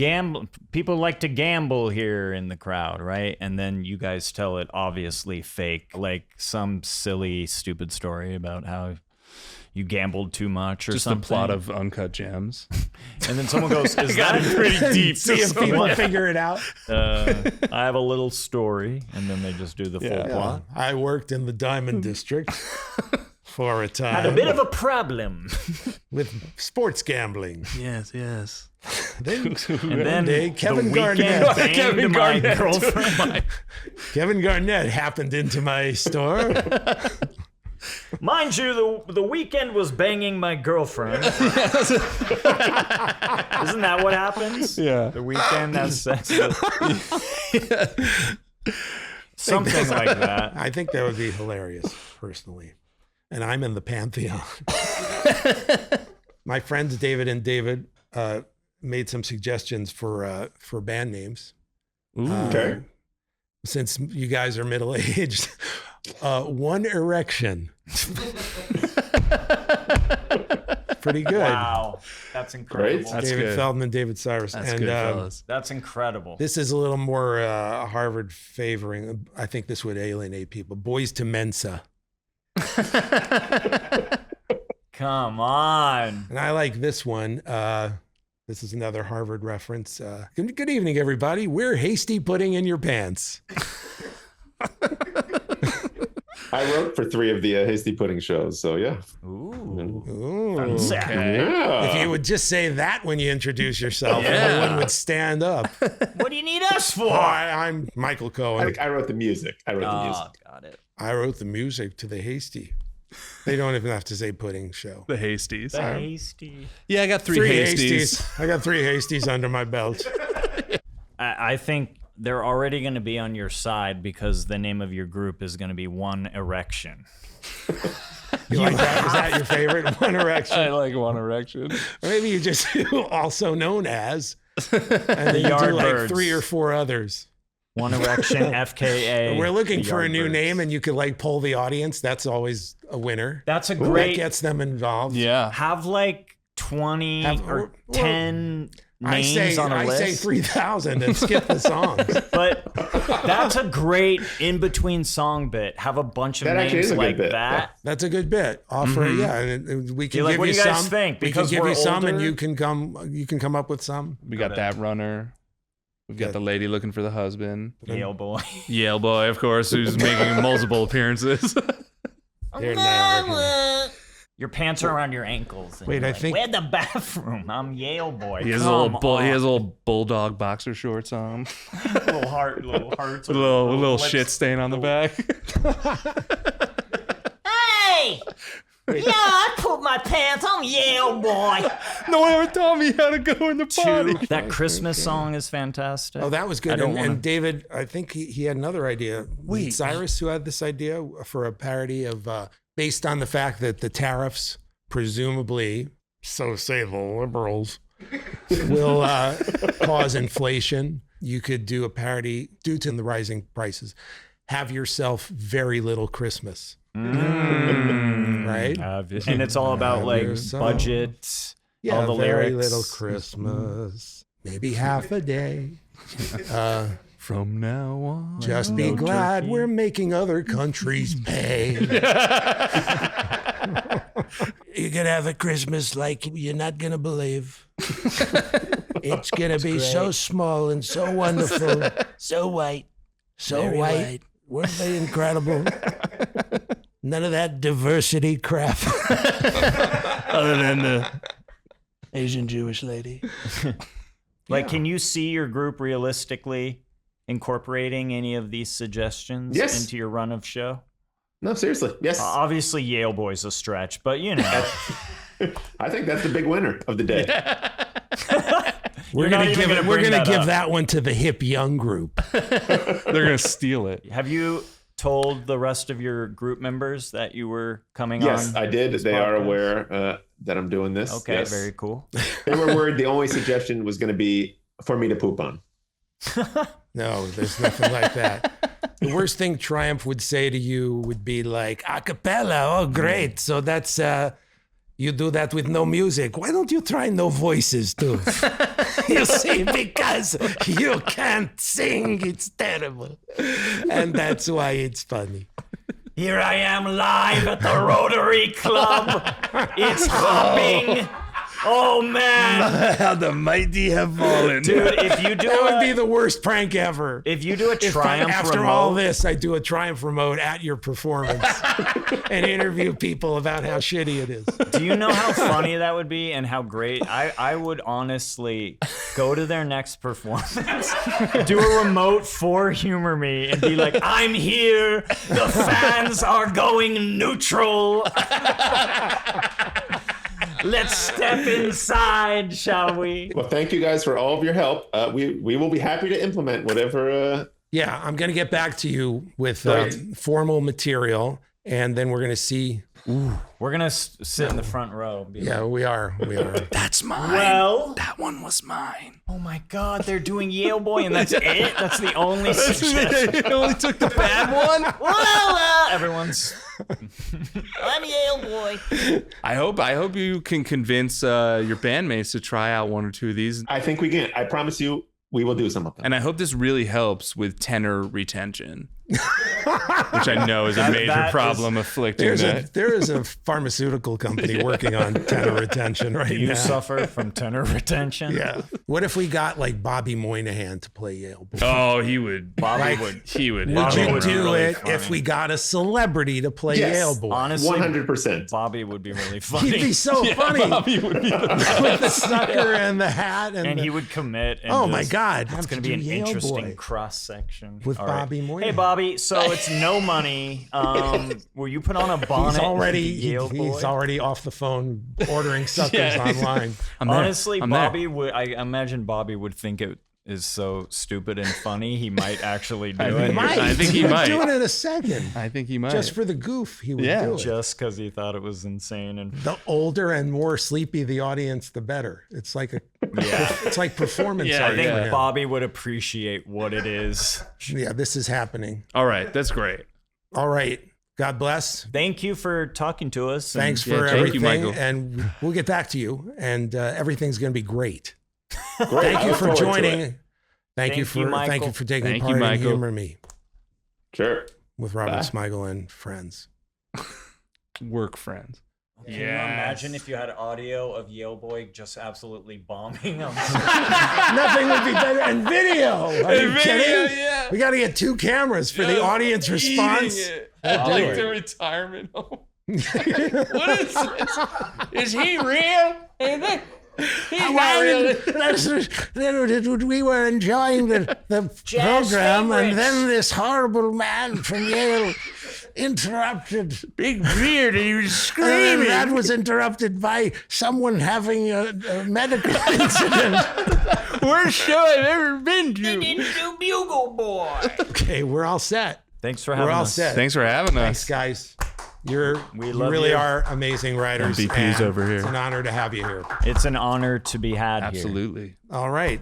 people like to gamble here in the crowd, right? And then you guys tell it obviously fake, like some silly, stupid story about how you gambled too much or Just something. the plot of Uncut Gems. And then someone goes, is that pretty deep. See if people figure it out. I have a little story, and then they just do the full plot. I worked in the Diamond District for a time. Had a bit of a problem. with sports gambling. Yes. Then And then day, Kevin the weekend Garnett. banged Kevin my Garnett. girlfriend. Kevin Garnett happened into my store. Mind you, the weekend was banging my girlfriend. Isn't that what happens? Yeah. The weekend has sex with... Something like that. I think that would be hilarious, personally. And I'm in the pantheon. My friends David and David made some suggestions for band names. Okay. Since you guys are middle-aged, One Erection. pretty good. Wow, that's incredible. Great. That's David good. Feldman, David Cyrus. That's and good, fellas. That's incredible. this is a little more Harvard favoring. I think this would alienate people. Boys to Mensa. Come on. And I like this one. This is another Harvard reference. Good evening, everybody. We're hasty pudding in your pants. I wrote for 3 of the Hasty Pudding shows, so yeah. Ooh. Ooh. Yeah. If you would just say that when you introduce yourself, everyone would stand up. What do you need us for? Hi, I'm Michael Cohen. I wrote the music. Got it. I wrote the music to the Hasty. They don't even have to say pudding show. The Hasties. The hasty. Yeah, I got three Hasties. I got 3 Hasties under my belt. I think they're already going to be on your side because the name of your group is going to be One Erection. You like that? Is that your favorite? One Erection. I like One Erection. Or maybe you just do also known as, and then you do like Yardbirds. 3 or 4 others. One Erection, FKA. We're looking the for a new Yardbirds. name, and you could like poll the audience. That's always a winner. That's a That great. gets them involved. Yeah. Have like 20 or 10 names on a I list. say 3,000 and skip the songs. But that's a great in-between song bit. Have a bunch of That actually names is a good like bit, that. That's a good bit. Offer, yeah, and we can You're like, give what you do you guys some. think? We Because can give we're you some, and older? you can come up with some. We got that runner. We've got the lady looking for the husband. Yale boy. Yale boy, of course, who's making multiple appearances. They're never- Your pants are around your ankles. and Wait, you're I like, think- where's the bathroom? I'm Yale boy. He has Come he has on. little bulldog boxer shorts on. little hearts. With a little lips. shit stain on the back. Hey! Yeah, I pooped my pants. I'm Yale boy. No one ever taught me how to go in the potty. That Christmas song is fantastic. Oh, that was I good. don't And, wanna- and David, I think he had another idea. Wait. Cyrus, who had this idea for a parody of, based on the fact that the tariffs, presumably, so say the liberals, will cause inflation. You could do a parody due to the rising prices. Have yourself very little Christmas. Right? And it's all about Have like yourself- budget, Yeah, all the very lyrics. little Christmas. Maybe half a day. From now on. Just be glad we're making other countries pay. You're going to have a Christmas like you're not going to believe. It's going to be so small and so wonderful. So white. So Very white. Weren't they incredible? None of that diversity crap. Other than the Asian Jewish lady. Like, can you see your group realistically incorporating any of these suggestions Yes. into your run of show? No, seriously. Yes. Obviously, Yale boy's a stretch, but you know. I think that's the big winner of the day. We're not going to even give gonna we're bring going to that give up. that one to the hip young group. they're gonna steal it. Have you told the rest of your group members that you were coming Yes, on? I did. this They are podcast? aware that I'm doing this. Okay, Yes. very cool. They were worried the only suggestion was going to be for me to poop on. No, there's nothing like that. The worst thing Triumph would say to you would be like, a cappella, oh, great. So that's, you do that with no music. Why don't you try no voices too? You see, because you can't sing. It's terrible. And that's why it's funny. Here I am live at the Rotary Club. It's hopping. Oh, man. How the mighty have fallen. Dude, if you do That would be a, the worst prank ever. if you do a If Triumph after remote, all this, I do a Triumph remote at your performance and interview people about how shitty it is. do you know how funny that would be and how great? I would honestly go to their next performance, do a remote for Humor Me, and be like, I'm here. The fans are going neutral. Let's step inside, shall we? Well, thank you guys for all of your help. We will be happy to implement whatever. Yeah, I'm going to get back to you with Great. formal material. And then we're going to see. We're going to sit in the front row. Yeah, we are. That's mine. Well, that one was mine. Oh my God, they're doing Yale Boy, and that's it? That's the only suggestion. They only took the bad one? Well, everyone's... I'm Yale Boy. I hope you can convince your bandmates to try out one or two of these. I think we can. I promise you, we will do some of them. And I hope this really helps with tenor retention, which I know is a major problem afflicting that. There is a pharmaceutical company working on tenor retention right now. Do you suffer from tenor retention? Yeah. What if we got like Bobby Moynihan to play Yale Boy? Oh, he would. He would. Would you do it if we got a celebrity to play Yale Boy? Honestly, 100%. Bobby would be really funny. He'd be so funny. Bobby would be with the sucker and the hat. And he would commit. And oh my God. It's going to be an interesting cross section. With Bobby Moynihan. Hey, Bobby. So it's no money. Will you put on a bonnet? He's already off the phone ordering suckers online. Honestly, Bobby would. I imagine Bobby would think it is so stupid and funny. He might actually do it. I think he might do it in a second. I think he might. Just for the goof, he would do it. Just because he thought it was insane. And the older and more sleepy the audience, the better. It's like it's like performance art. I think Bobby would appreciate what it is. Yeah, this is happening. All right, that's great. All right. God bless. Thank you for talking to us. Thanks for everything. Thank you, Michael. And we'll get back to you. And everything's going to be great. Thank you for joining. Thank you for taking part in Humor Me. Sure. With Robert Smigel and friends. Work friends. Can you imagine if you had audio of Yale Boy just absolutely bombing? Nothing would be better. And video. Are you kidding? Yeah. We got to get 2 cameras for the audience response. Like the retirement home. What is this? Is he real? He's not real. We were enjoying the program, and then this horrible man from Yale interrupted. Big beard, and he was screaming. And that was interrupted by someone having a medical incident. Worst show I've ever been to. They didn't do Bugle Boy. Okay, we're all set. Thanks for having us. Set. Thanks for having us. Thanks, guys. You really are amazing writers. MVPs over here. It's an honor to have you here. It's an honor to be had here. Absolutely. All right.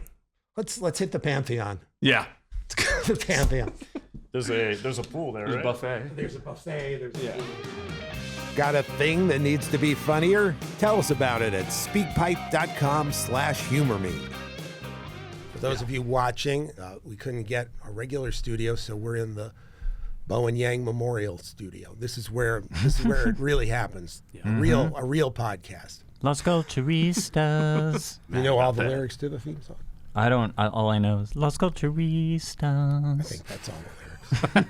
Let's hit the Pantheon. Yeah. The Pantheon. There's a pool there, right? There's a buffet. Got a thing that needs to be funnier? Tell us about it at speakpipe.com/humorme. For those of you watching, we couldn't get a regular studio, so we're in the Bowen Yang Memorial Studio. This is where it really happens. A real podcast. Let's go Turistas. You know all the lyrics to the theme song? I don't. All I know is Let's go Turistas. I think that's all the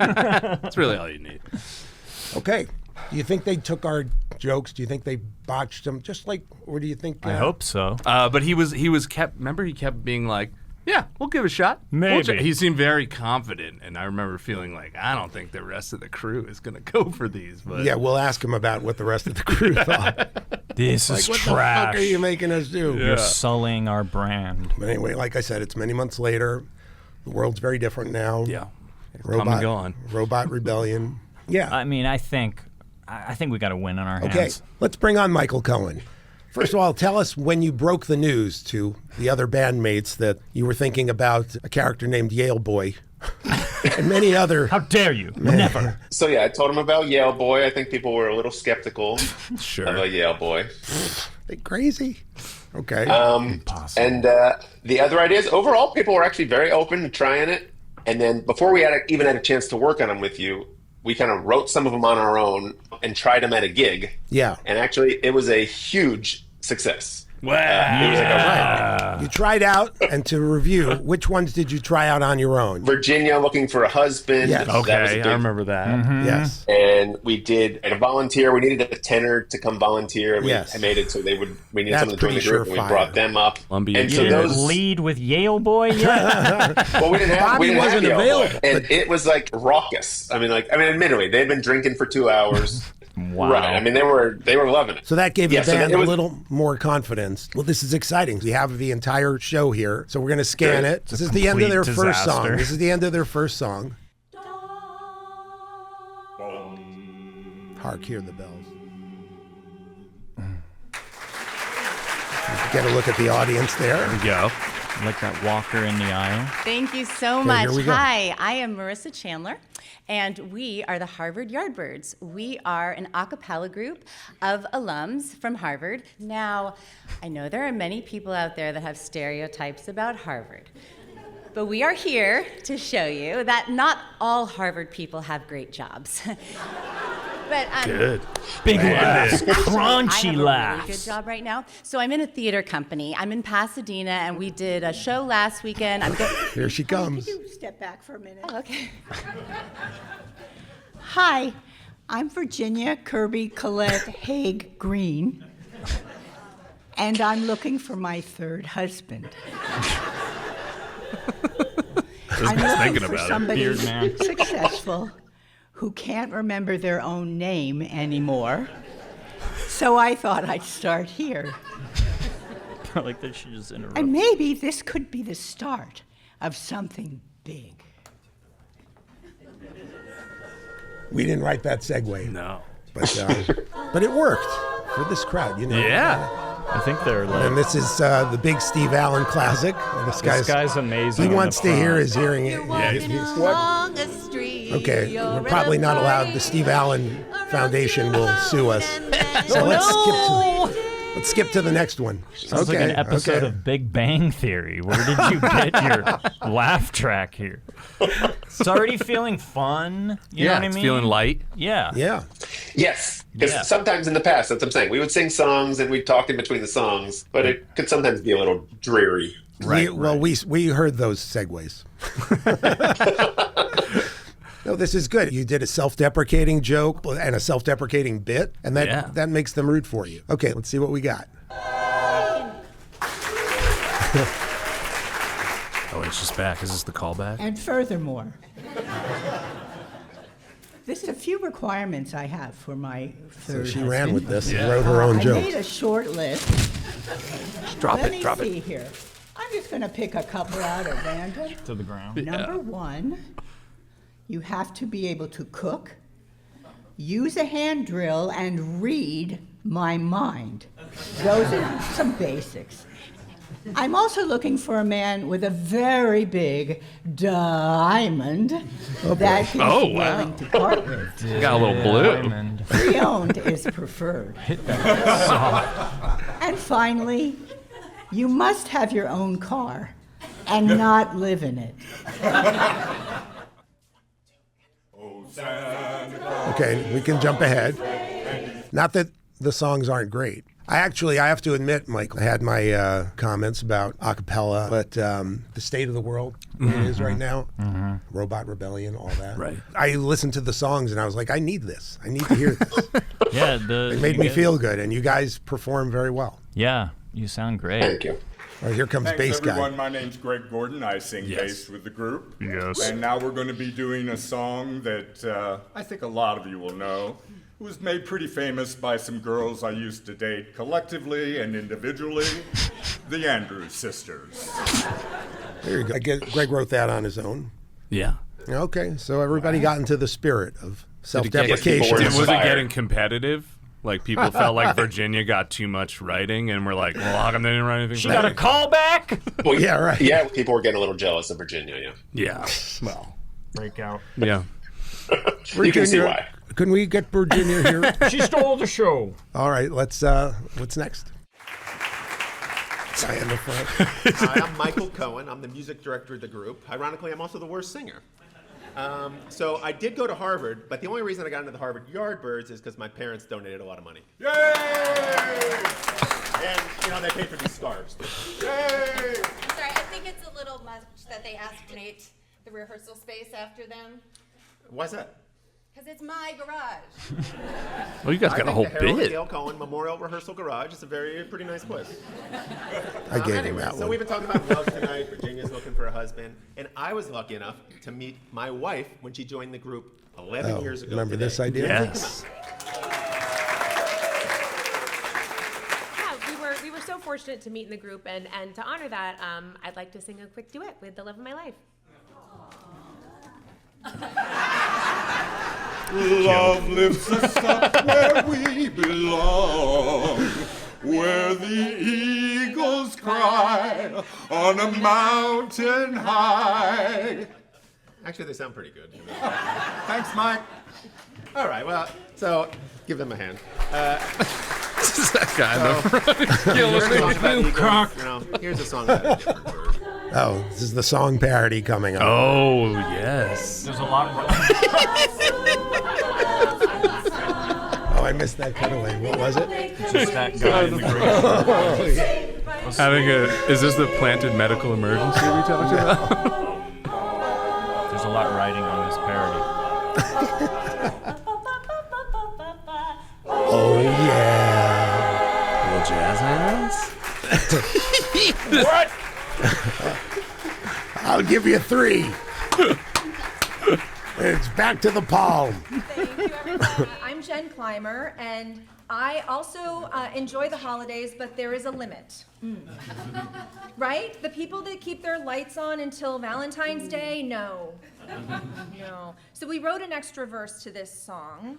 lyrics. That's really all you need. Okay. Do you think they took our jokes? Do you think they botched them? Or do you think? I hope so. But he kept. Remember, he kept being like, "Yeah, we'll give it a shot." Maybe. He seemed very confident, and I remember feeling like, I don't think the rest of the crew is going to go for these. But yeah, we'll ask him about what the rest of the crew thought. This is what trash. The fuck are you making us do? You're sullying our brand. But anyway, like I said, it's many months later. The world's very different now. Yeah. Come and gone. Robot rebellion. Yeah. I mean, I think we got a win on our hands. Okay, let's bring on Michael Cohen. First of all, tell us when you broke the news to the other bandmates that you were thinking about a character named Yale Boy and many other. How dare you? Never. So yeah, I told him about Yale Boy. I think people were a little skeptical Sure. about Yale Boy. They crazy. Okay. And the other ideas, overall, people were actually very open to trying it. And then before we even had a chance to work on them with you, we kind of wrote some of them on our own and tried them at a gig. Yeah. And actually, it was a huge success. Wow. It was like a You tried out, and to review, which ones did you try out on your own? Virginia looking for a husband. Yes. That was a Okay, big- I remember that. Mm-hmm. Yes. And we did a volunteer. We needed a tenor to come volunteer. We Yes. made it so we needed That's someone to join the pretty group, and we surefire. brought them up. Columbia And Kid. so You didn't those, lead with Yale Boy yet? well, we didn't have, Bobby we didn't wasn't have Yale available, Boy. And it was like raucous. I mean, admittedly, they'd been drinking for 2 hours. Wow. Right. I mean, they were loving it. So that gave Yeah, the so band it a was- little more confidence. Well, this is exciting. We have the entire show here, so we're going to scan Great. it. This is the end of their complete first song. disaster. This is the end of their first song. Hark, hear the bells. Get a look at the audience there. There we go. Like that walker in the aisle. Thank you so Okay, much. here we go. Hi, I am Marissa Chandler, and we are the Harvard Yardbirds. We are an a cappella group of alums from Harvard. Now, I know there are many people out there that have stereotypes about Harvard, but we are here to show you that not all Harvard people have great jobs. But Good. Big laughs, I crunchy have a laughs. really good job right now. So I'm in a theater company. I'm in Pasadena, and we did a show last weekend. Here she comes. Step back for a minute. Oh, okay. Hi, I'm Virginia Kirby Colette Haig Green, and I'm looking for my third husband. I'm looking thinking for about it. somebody Beard man. successful who can't remember their own name anymore. So I thought I'd start here. Like that she just interrupted. And maybe this could be the start of something big. We didn't write that segue. No. But it worked for this crowd, you know. Yeah. I think they're like. And this is the big Steve Allen classic. And This guy's amazing. He in wants the to hear front. his hearing. Okay, we're probably not allowed. The Steve Allen Foundation will sue us. So let's skip to the next one. Sounds like an episode of Big Bang Theory. Where did you get your laugh track here? It's already feeling fun. You know what I it's mean? feeling light. Yeah. Yeah. Yes, because Yeah. sometimes in the past, that's what I'm saying. We would sing songs and we'd talk in between the songs, but it could sometimes be a little dreary. Well, we heard those segues. No, this is good. You did a self-deprecating joke and a self-deprecating bit, and that makes them root for you. Okay, let's see what we got. Oh, it's just back. Is this the callback? And furthermore, there's a few requirements I have for my third So she husband. ran with this and wrote her own I joke. made a short list. Drop Let it. me Drop see it. here. I'm just going to pick a couple out at random. To the ground. Number one, you have to be able to cook, use a hand drill, and read my mind. Those are some basics. I'm also looking for a man with a very big diamond that he's Oh, wow. willing to part with. Got a little blue. Diamond. Pre-owned is preferred. And finally, you must have your own car and not live in it. Okay, we can jump ahead. Not that the songs aren't great. I have to admit, Mike, I had my comments about a cappella, but the state of the world where it is right now, Robot Rebellion, all that. Right. I listened to the songs and I was like, I need this. I need to hear this. Yeah. It made me feel good, and you guys perform very well. Yeah. You sound great. Thank you. All right, here comes Thanks, Bass everyone. Guy. My name's Greg Gordon. I sing Yes. bass with the group. Yes. And now we're going to be doing a song that I think a lot of you will know. It was made pretty famous by some girls I used to date collectively and individually, the Andrews Sisters. There you go. I guess Greg wrote that on his own. Yeah. Okay, so everybody got into the spirit of Yes, self-deprecation. people were Was it inspired. getting competitive? Like people felt like Virginia got too much writing, and we're like, well, how come they didn't write anything? She for got me? a call back. Well, Yeah, right. Yeah, people were getting a little jealous of Virginia, yeah. Yeah. Well. Breakout. Yeah. You can see why. Can we get Virginia here? She stole the show. All right, what's next? Guy in the front. Hi, I'm Michael Cohen. I'm the music director of the group. Ironically, I'm also the worst singer. So I did go to Harvard, but the only reason I got into the Harvard Yardbirds is because my parents donated a lot of money. Yay! And, they paid for these scarves. Yay! Sorry, I think it's a little much that they asked Nate the rehearsal space after them. Why's that? Because it's my garage. Well, you guys got a whole the Harold and bit. Gail Cohen Memorial Rehearsal Garage is a pretty nice place. I gave him Anyway, that so one. we've been talking about love tonight. Virginia's looking for a husband. And I was lucky enough to meet my wife when she joined the group 11 years ago. Remember today. this idea? Yes. Yeah, we were so fortunate to meet in the group, and to honor that, I'd like to sing a quick duet with the love of my life. Love lifts us up where we belong, where the eagles cry on a mountain high. Actually, they sound pretty good. Thanks, Mike. All right, well, so give them a hand. This is that guy in the front. Here's a song about a different bird. Oh, this is the song parody coming up. Oh, yes. There's a lot of... Oh, I missed that cutaway. What was it? Just that guy in the green. Oh, yeah. Is this the planted medical emergency we talked about? There's a lot riding on this parody. Oh, yeah. Little jazz hands? What? I'll give you 3. It's back to the palm. Thank you, everyone. I'm Jen Clymer, and I also enjoy the holidays, but there is a limit. Right? The people that keep their lights on until Valentine's Day, no. No. So we wrote an extra verse to this song.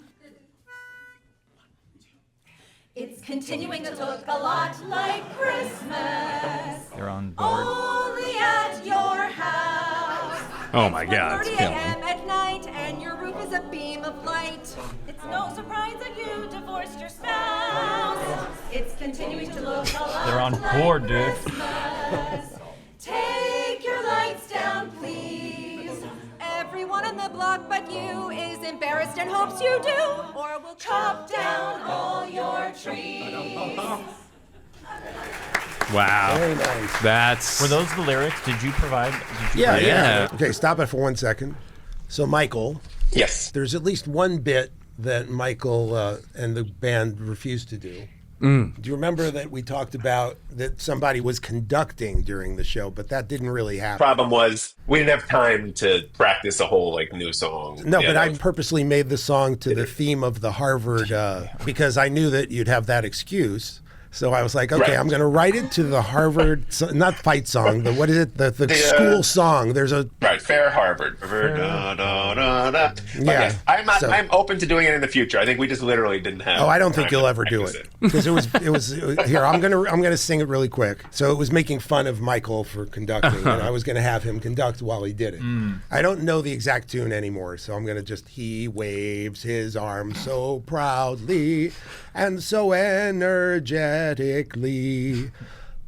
It's continuing to look a lot like Christmas. They're on board. Only at your house. Oh my God, it's 1:30 killing a.m. at night, and your roof is a beam of light. It's no surprise that you divorced your spouse. It's continuing to look a lot They're on like board, dude. Christmas. Take your lights down, please. Everyone on the block but you is embarrassed and hopes you do, or we'll chop down all your trees. Wow. Very nice. That's... Were those the lyrics? Did you provide? Yeah. Okay, stop it for 1 second. So, Michael. Yes. There's at least one bit that Michael and the band refused to do. Do you remember that we talked about that somebody was conducting during the show, but that didn't really happen? Problem was we didn't have time to practice a whole new song. No, but I purposely made the song to the theme of the Harvard because I knew that you'd have that excuse. So I was like, okay, Right. I'm going to write it to the Harvard, not fight song, what is it? The school song. There's a... Right, Fair Harvard. Da, da, da, da. But Yeah, yes, I'm open to doing it in the future. I think we just literally didn't have. Oh, I don't think time you'll to ever do practice it because it was here. I'm gonna sing it really quick. So it was making fun of Michael for conducting, and I was gonna have him conduct while he did it. I don't know the exact tune anymore, so I'm gonna just he waves his arms so proudly and so energetically,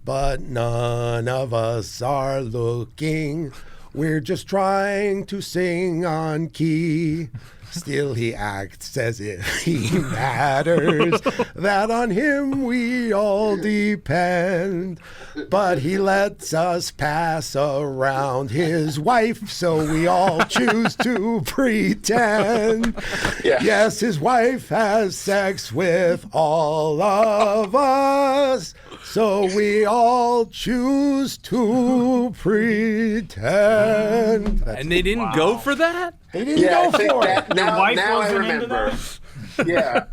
but none of us are looking. We're just trying to sing on key. Still he acts as if he matters, that on him we all depend. But he lets us pass around his wife, so we all choose to pretend. Yeah. Yes, his wife has sex with all of us, so we all choose to pretend. And they didn't go for that? They didn't go for it. Now wife I wasn't into remember. Yeah.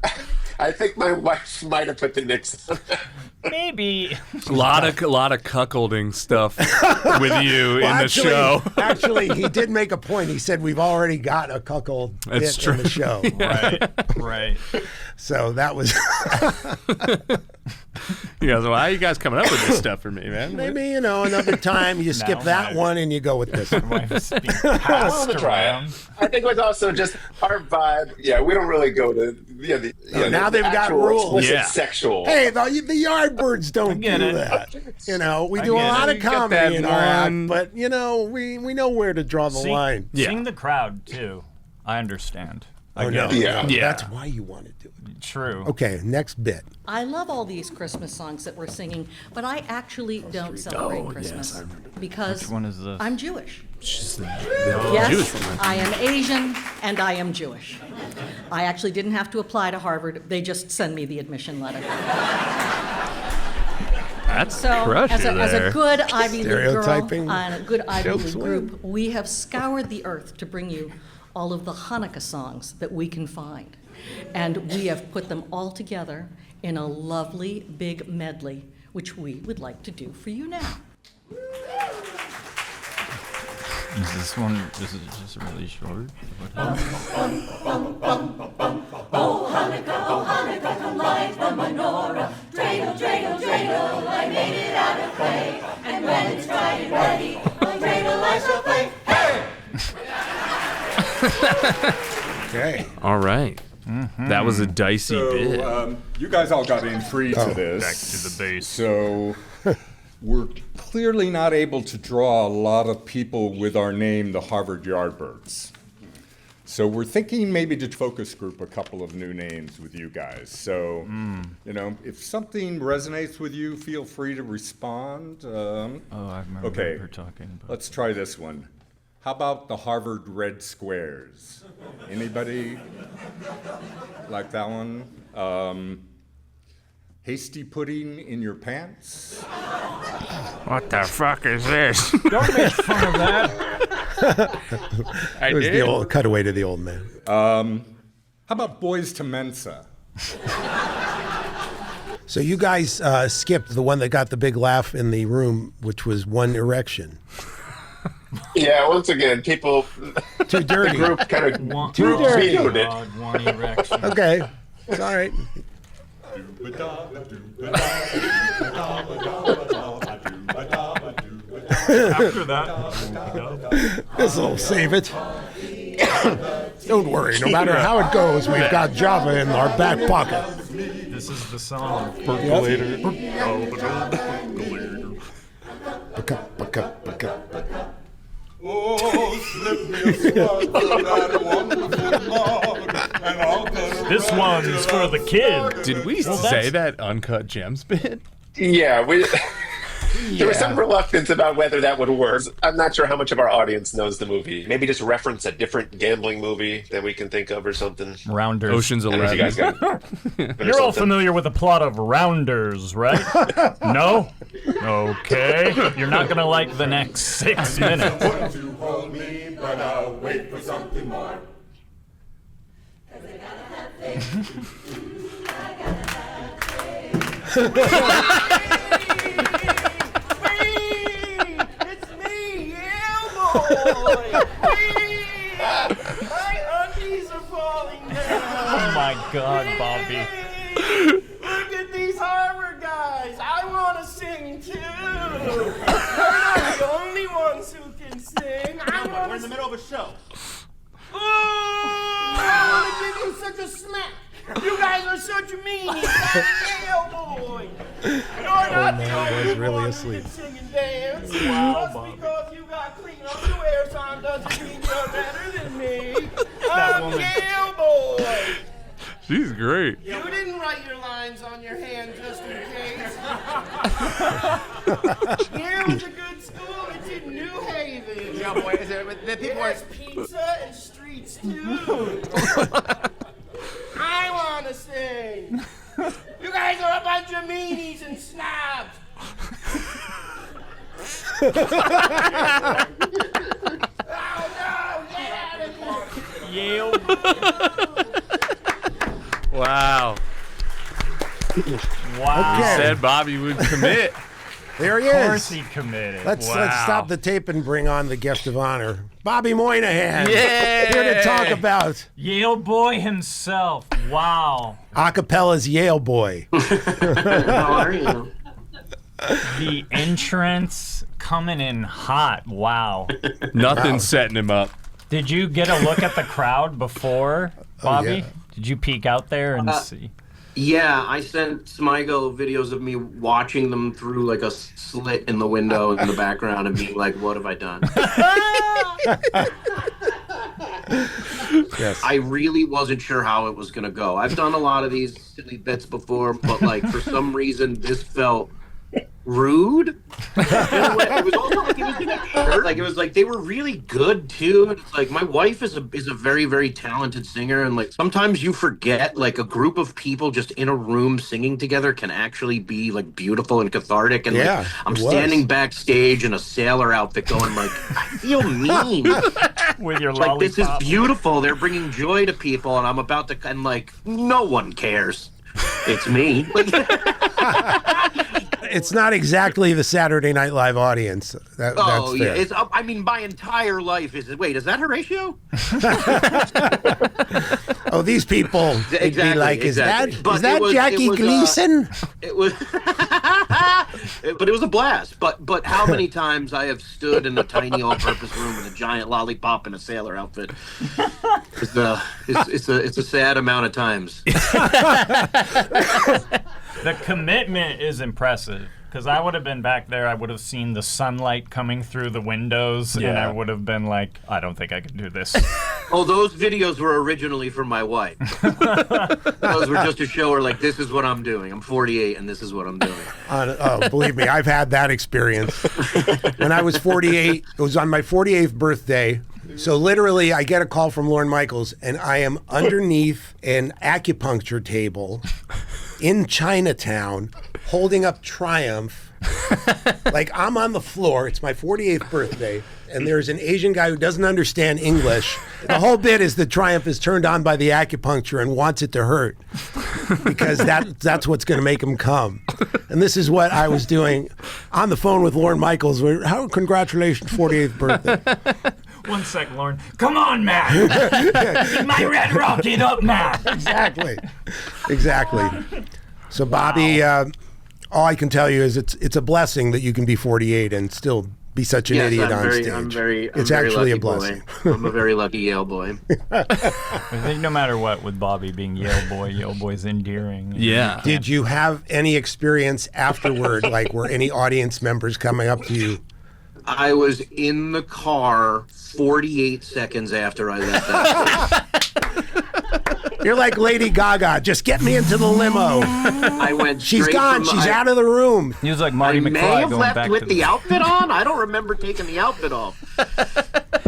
I think my wife might have put the Knicks on. Maybe. A lot of cuckolding stuff with you in the show. Actually, he did make a point. He said we've already got a cuckold That's bit in the show. Right. So that was He goes, why are you guys coming up with this stuff for me, man? maybe another time you skip that one and you go with this one. Well, to try it. I think it was also just our vibe. Yeah, we don't really go to now they've got actual rules. explicit sexual. Hey, the Yardbirds don't do that. We do a lot of comedy in our act, but we know where to draw the line. Sing the crowd too. I understand. Oh, no. Yeah. That's why you want to do it. True. Okay, next bit. I love all these Christmas songs that we're singing, but I actually don't celebrate Christmas because Which one is this? I'm Jewish. She's the Yes, Jewish woman. I am Asian and I am Jewish. I actually didn't have to apply to Harvard. They just send me the admission letter. That's So, as a good Ivy League girl Stereotyping and a good Ivy jokes League win. group, we have scoured the earth to bring you all of the Hanukkah songs that we can find. And we have put them all together in a lovely big medley, which we would like to do for you now. Is this one? This is just really short. Okay. All right. That was a dicey bit. You guys all got in free to this. Back to the base. So we're clearly not able to draw a lot of people with our name, the Harvard Yardbirds. So we're thinking maybe to focus group a couple of new names with you guys. So, if something resonates with you, feel free to respond. I remember her talking about. Let's try this one. How about the Harvard Red Squares? Anybody like that one? Hasty pudding in your pants? What the fuck is this? Don't make fun of that. It was the old cutaway to the old man. How about Boys to Mensa? So you guys skipped the one that got the big laugh in the room, which was One Erection. Yeah, once again, people. Too dirty. The group kind of Too dirty. vetoed it. One erection. Okay, it's all right. After that, This will save it. Don't worry, no matter how it goes, we've got Java in our back pocket. this is the song. Percolator. Oh, slip me a slug from that wonderful mug, and I'll cut it This right one's for the kid. Did we say that Uncut Gems bit? Yeah, there was some reluctance about whether that would work. I'm not sure how much of our audience knows the movie. Maybe just reference a different gambling movie that we can think of or something. Rounders. Ocean's I don't know if you 11. guys got You're all familiar with the plot of Rounders, right? No? Okay. You're not going to like the next 6 minutes. Want to hold me, but I'll wait for something more. It's me, Elbow! My undies are falling down! Oh my God, Bobby. Look at these Harvard guys! I want to sing too! We're not the only ones who can sing! We're in the middle of a show. Ooh! I want to give you such a smack! You guys are such meanies! Boy! You're not the only really one asleep. who can sing and dance! Just because you got clean underwear on doesn't mean you're better than me! I'm Gail Boy! She's great. You didn't write your lines on your hand just in case. Yale is a good school. It's in New Haven. Yeah, boy, the people There's pizza and streets too. I want to sing. You guys are a bunch of meanies and snobs. Oh no! Get out of here. Yale. Wow. Wow. You said Bobby would commit. There he Of course is. he committed. Let's Wow. stop the tape and bring on the guest of honor, Bobby Moynihan. Yay! Here to talk about Yale boy himself. Wow. Acapella's Yale Boy. How are you? The entrance coming in hot. Wow. Nothing's setting him up. Did you get a look at the crowd before, Bobby? yeah. Did you peek out there and see? Yeah, I sent Smigel videos of me watching them through like a slit in the window in the background and being like, what have I done? Yes. I really wasn't sure how it was going to go. I've done a lot of these silly bits before, but like for some reason this felt rude. It was also like it was in a shirt. Like it was like they were really good too. It's like my wife is a very, very talented singer, and like sometimes you forget like a group of people just in a room singing together can actually be like beautiful and cathartic. And Yeah, like I'm it was. standing backstage in a sailor outfit going like, I feel mean. With your Like lollipop. this is beautiful. They're bringing joy to people, and I'm about to and like no one cares. It's me. It's not exactly the Saturday Night Live audience. That's Oh yeah, fair. it's. I mean, my entire life is. Wait, is that Horatio? Oh, these people. It'd be like, exactly. is But that it was- Jackie it was, Gleason? It was. But it was a blast. But how many times I have stood in a tiny all-purpose room with a giant lollipop and a sailor outfit? It's a sad amount of times. The commitment is impressive. Because I would have been back there, I would have seen the sunlight coming through the windows, and I would have been like, I don't think I can do this. Oh, those videos were originally for my wife. Those were just to show her, like, this is what I'm doing. I'm 48, and this is what I'm doing. Believe me, I've had that experience. When I was 48, it was on my 48th birthday. So literally, I get a call from Lorne Michaels, and I am underneath an acupuncture table in Chinatown, holding up Triumph. Like, I'm on the floor. It's my 48th birthday, and there's an Asian guy who doesn't understand English. The whole bit is the Triumph is turned on by the acupuncture and wants it to hurt because that's what's going to make him come. And this is what I was doing on the phone with Lorne Michaels. Congratulations, 48th birthday. 1 sec, Lauren. Come on, Matt. My red rocket up, Matt. Exactly. So, Bobby, all I can tell you is it's a blessing that you can be 48 and still be such an idiot on stage. It's actually a blessing. I'm a very lucky Yale boy. I think no matter what, with Bobby being Yale boy's endearing. Yeah. Did you have any experience afterward, like were any audience members coming up to you? I was in the car 48 seconds after I left that place. You're like Lady Gaga. Just get me into the limo. I went. She's gone. She's out of the room. He was like Marty McFly may have going left back with to the outfit on. I don't remember taking the outfit off.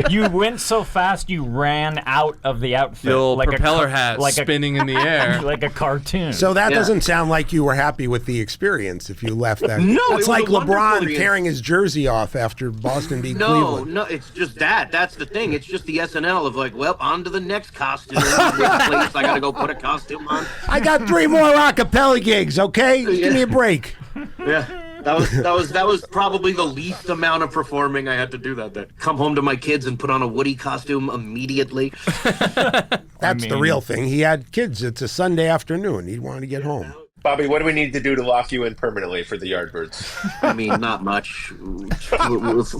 You went so fast you ran out of the outfit. The old like propeller hat spinning in the air. Like a cartoon. So that doesn't sound like you were happy with the experience if you left that. No, it's like LeBron tearing his jersey off after Boston beat Cleveland. No, it's just that. That's the thing. It's just the SNL of like, well, on to the next costume. I got to go put a costume on. I got 3 more acapella gigs, okay? Give me a break. Yeah. That was probably the least amount of performing I had to do that day. Come home to my kids and put on a Woody costume immediately. That's the real thing. He had kids. It's a Sunday afternoon. He wanted to get home. Bobby, what do we need to do to lock you in permanently for the Yardbirds? I mean, not much.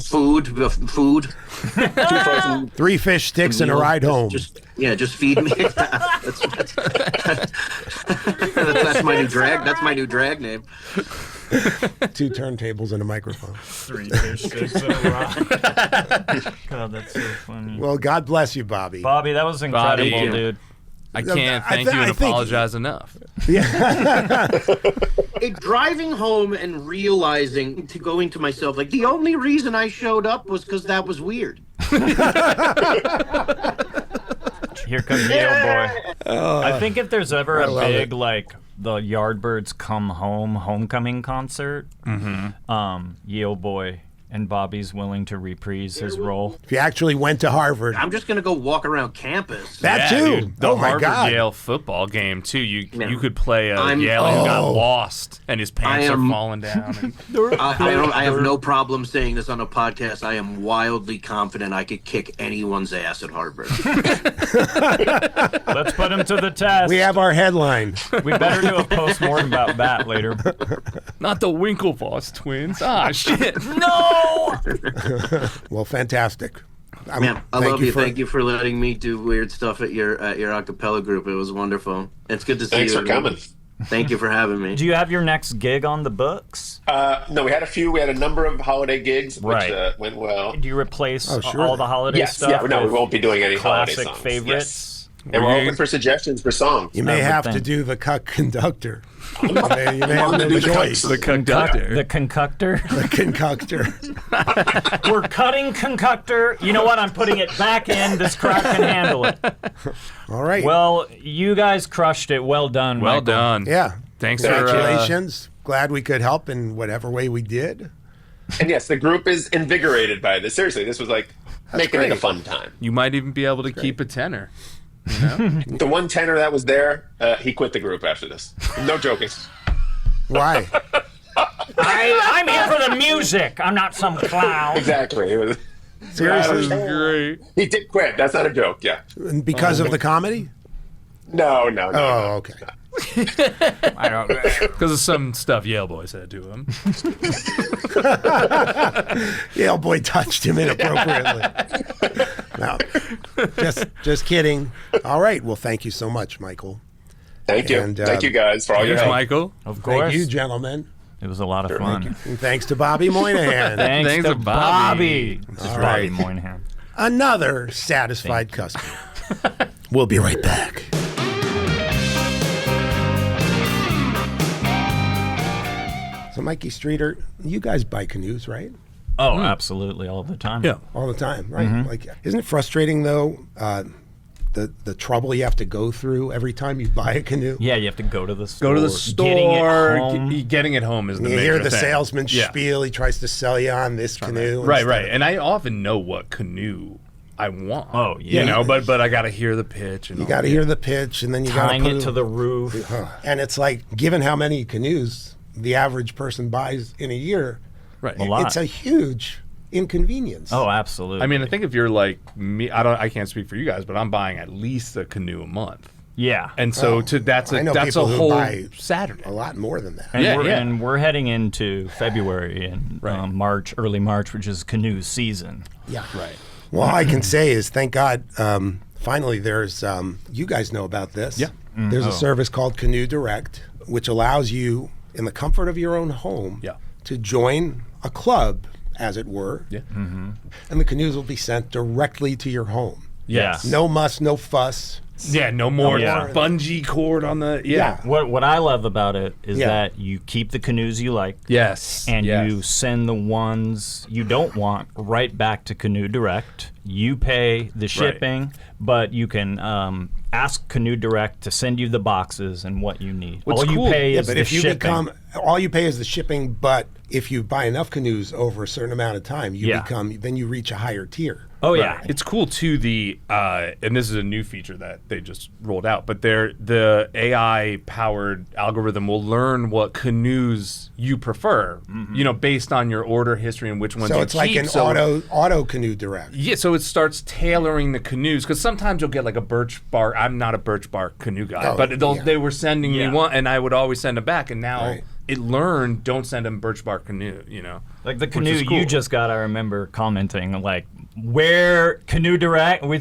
Food. 3 fish sticks and a ride home. Just feed me. That's my new drag. That's my new drag name. 2 turntables and a microphone. 3 fish sticks and a ride. God, that's so funny. Well, God bless you, Bobby. Bobby, that was incredible, Bobby, dude. I can't thank you and apologize enough. Yeah. Driving home and realizing, going to myself, like, the only reason I showed up was because that was weird. Here comes Yale boy. I think if there's ever a big, like, the Yardbirds Come Home homecoming concert, Yale boy and Bobby's willing to reprise his role. If you actually went to Harvard. I'm just going to go walk around campus. That too. Dude, the oh my God. Harvard-Yale football game, too. You could play Yale and got lost, and his pants are falling down. I have no problem saying this on a podcast. I am wildly confident I could kick anyone's ass at Harvard. Let's put him to the test. We have our headline. We better do a postmortem about that later. Not the Winklevoss twins. Ah, shit. No! Well, fantastic. Man, I love you. Thank you for letting me do weird stuff at your acapella group. It was wonderful. It's good to see you. Thanks for coming. Thank you for having me. Do you have your next gig on the books? No, we had a few. We had a number of holiday gigs, which went well. Do you replace all the holiday stuff? Yeah, no, we won't be doing any holiday songs. Classic favorites? Yes. And we're open for suggestions for songs. You may have to do the cuck conductor. You may have no choice. The conductor. The concoctor. The concoctor. We're cutting concoctor. You know what? I'm putting it back in. This crowd can handle it. All right. Well, you guys crushed it. Well done, Well Michael. done. Yeah. Thanks. Congratulations. Glad we could help in whatever way we did. And yes, the group is invigorated by this. Seriously, this was like making it a fun time. You might even be able to keep a tenor. You know? The one tenor that was there, he quit the group after this. No joking. Why? I'm here for the music. I'm not some clown. Exactly. It was Seriously? Great. He did quit. That's not a joke. Yeah. Because of the comedy? No. Oh, okay. I don't because of some stuff Yale boy said to him. Yale boy touched him inappropriately. No, just kidding. All right. Well, thank you so much, Michael. Thank you. Thank you guys for all your help. Michael. Of course. Thank you, gentlemen. It was a lot of fun. And thanks to Bobby Moynihan. Thanks to Bobby. This is All Bobby right. Moynihan. Another satisfied customer. We'll be right back. So, Mikey, Streeter, you guys buy canoes, right? Oh, absolutely, all the time. Yeah. All the time, right? Mhm. Like, isn't it frustrating though? The trouble you have to go through every time you buy a canoe. Yeah, you have to go to the store. Go to the store. Getting it home is the You major hear the thing. salesman Yeah. spiel. He tries to sell you on this canoe. Right. And I often know what canoe I want. Oh, yeah. You know, but I got to hear the pitch. And You all got to that. hear the pitch, and then you got to Tying put it to the roof. And it's like, given how many canoes the average person buys in a year, Right. A lot. it's a huge inconvenience. Oh, absolutely. I mean, I think if you're like me, I can't speak for you guys, but I'm buying at least a canoe a month. Yeah. And so that's I know a people who whole buy Saturday. a lot more than that. And we're heading into February and March, early March, which is canoe season. Yeah. Right. Well, all I can say is, thank God, finally there's, you guys know about this. Yeah. There's a service called Canoe Direct, which allows you, in the comfort of your own home, to join a club, as it were. Yeah. And the canoes will be sent directly to your home. Yes. No muss, no fuss. Yeah, no more Yeah. bungee cord on the What I love about it is Yeah. that you keep the canoes you like. Yes. And yes. you send the ones you don't want right back to Canoe Direct. You pay the shipping, but you can ask Canoe Direct to send you the boxes and what you need. What's all cool- you pay Yeah, is but the if you shipping. all you pay is the shipping, but if you buy enough canoes over a certain amount of time, then you reach a higher tier. Oh yeah, Right. It's cool too. And this is a new feature that they just rolled out. But the AI powered algorithm will learn what canoes you prefer. You know, based on your order history and which ones. So you it's like keep. an auto Canoe Direct. Yeah, so it starts tailoring the canoes because sometimes you'll get like a birch bark. I'm not a birch bark canoe guy, Oh, but yeah. they were sending me one, and I would always send them back. And now Right. it learned don't send them birch bark canoe. You know, like the which canoe is cool. you just got. I remember commenting like, "Where Canoe Direct?" We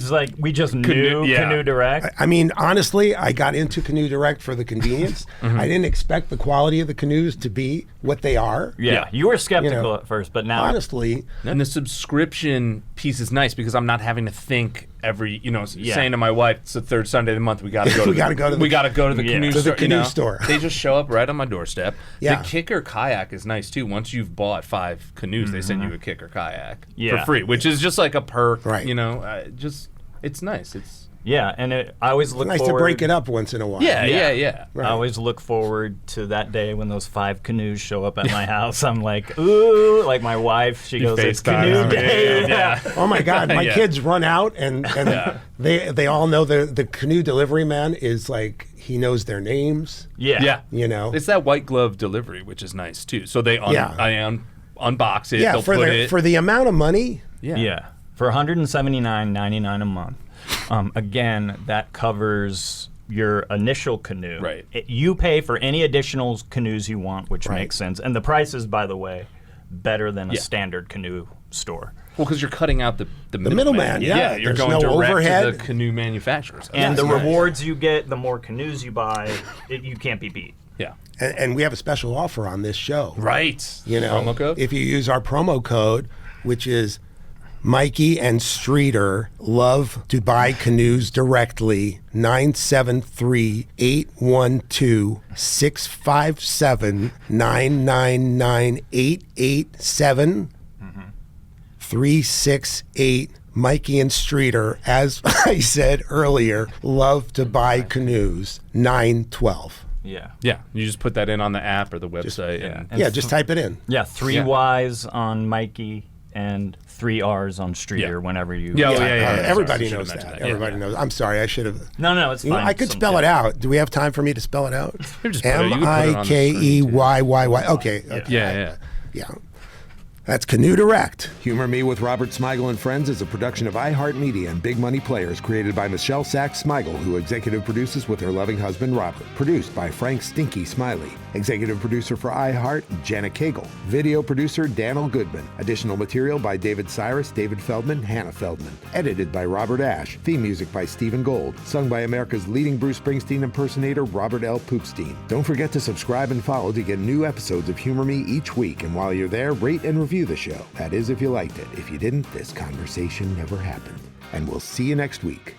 just knew Canoe Direct. I mean, honestly, I got into Canoe Direct for the convenience. I didn't expect the quality of the canoes to be what they are. Yeah, you were skeptical You know, at first, but now honestly, And the subscription piece is nice because I'm not having to think every, saying to my wife, it's the third Sunday of the month, we got to go. We gotta go to the- we got to go to the canoe to the store. canoe store. They just show up right on my doorstep. Yeah. The kicker kayak is nice too. Once you've bought 5 canoes, they send you a kicker kayak Yeah. for free, which is just like a perk. Right. It's nice. It's I always look it's nice forward. to break it up once in a while. yeah. Right. I always look forward to that day when those 5 canoes show up at my house. I'm like, ooh, like my wife, she goes, it's FaceTime. canoe day. Yeah. Oh my God, my Yeah. kids run out and they all know the canoe delivery man is like, he knows their names. Yeah. You know. It's that white glove delivery, which is nice too. So they unbox it. Yeah, they'll for put the it. for the amount of money. Yeah. For $179.99 a month. Again, that covers your initial canoe. Right. You pay for any additional canoes you want, which makes sense. And the price is, by the way, better than a standard canoe store. Well, because you're cutting out the middleman, yeah. you're There's going no direct overhead. to the canoe manufacturers. And the rewards you get, the more canoes you buy, you can't be beat. Yeah. And we have a special offer on this show. Right. You know, Promo code? if you use our promo code, which is Mikey and Streeter love to buy canoes directly, 973-812-657-999-887 368. Mikey and Streeter, as I said earlier, love to buy canoes, 912. Yeah. Yeah. You just put that in on the app or the website. Yeah, just type it in. Yeah, 3 Y's on Mikey and 3 R's on Streeter whenever you... Everybody Sorry, knows should've that. mentioned that. Everybody knows. I'm sorry, I should have. No, it's fine. I could spell it out. Do we have time for me to spell it out? You just put it- you can put it on the screen, Mikeyy. Okay. Yeah. Yeah. That's Canoe Direct. Humor Me with Robert Smigel and Friends is a production of iHeartMedia and Big Money Players, created by Michelle Sachs Smigel, who executive produces with her loving husband, Robert. Produced by Frank Stinky Smiley. Executive producer for iHeart, Jenna Cagle. Video producer, Daniel Goodman. Additional material by David Cyrus, David Feldman, Hannah Feldman. Edited by Robert Ash. Theme music by Stephen Gold. Sung by America's leading Bruce Springsteen impersonator, Robert L. Poopstein. Don't forget to subscribe and follow to get new episodes of Humor Me each week. And while you're there, rate and review the show. That is, if you liked it. If you didn't, this conversation never happened. And we'll see you next week.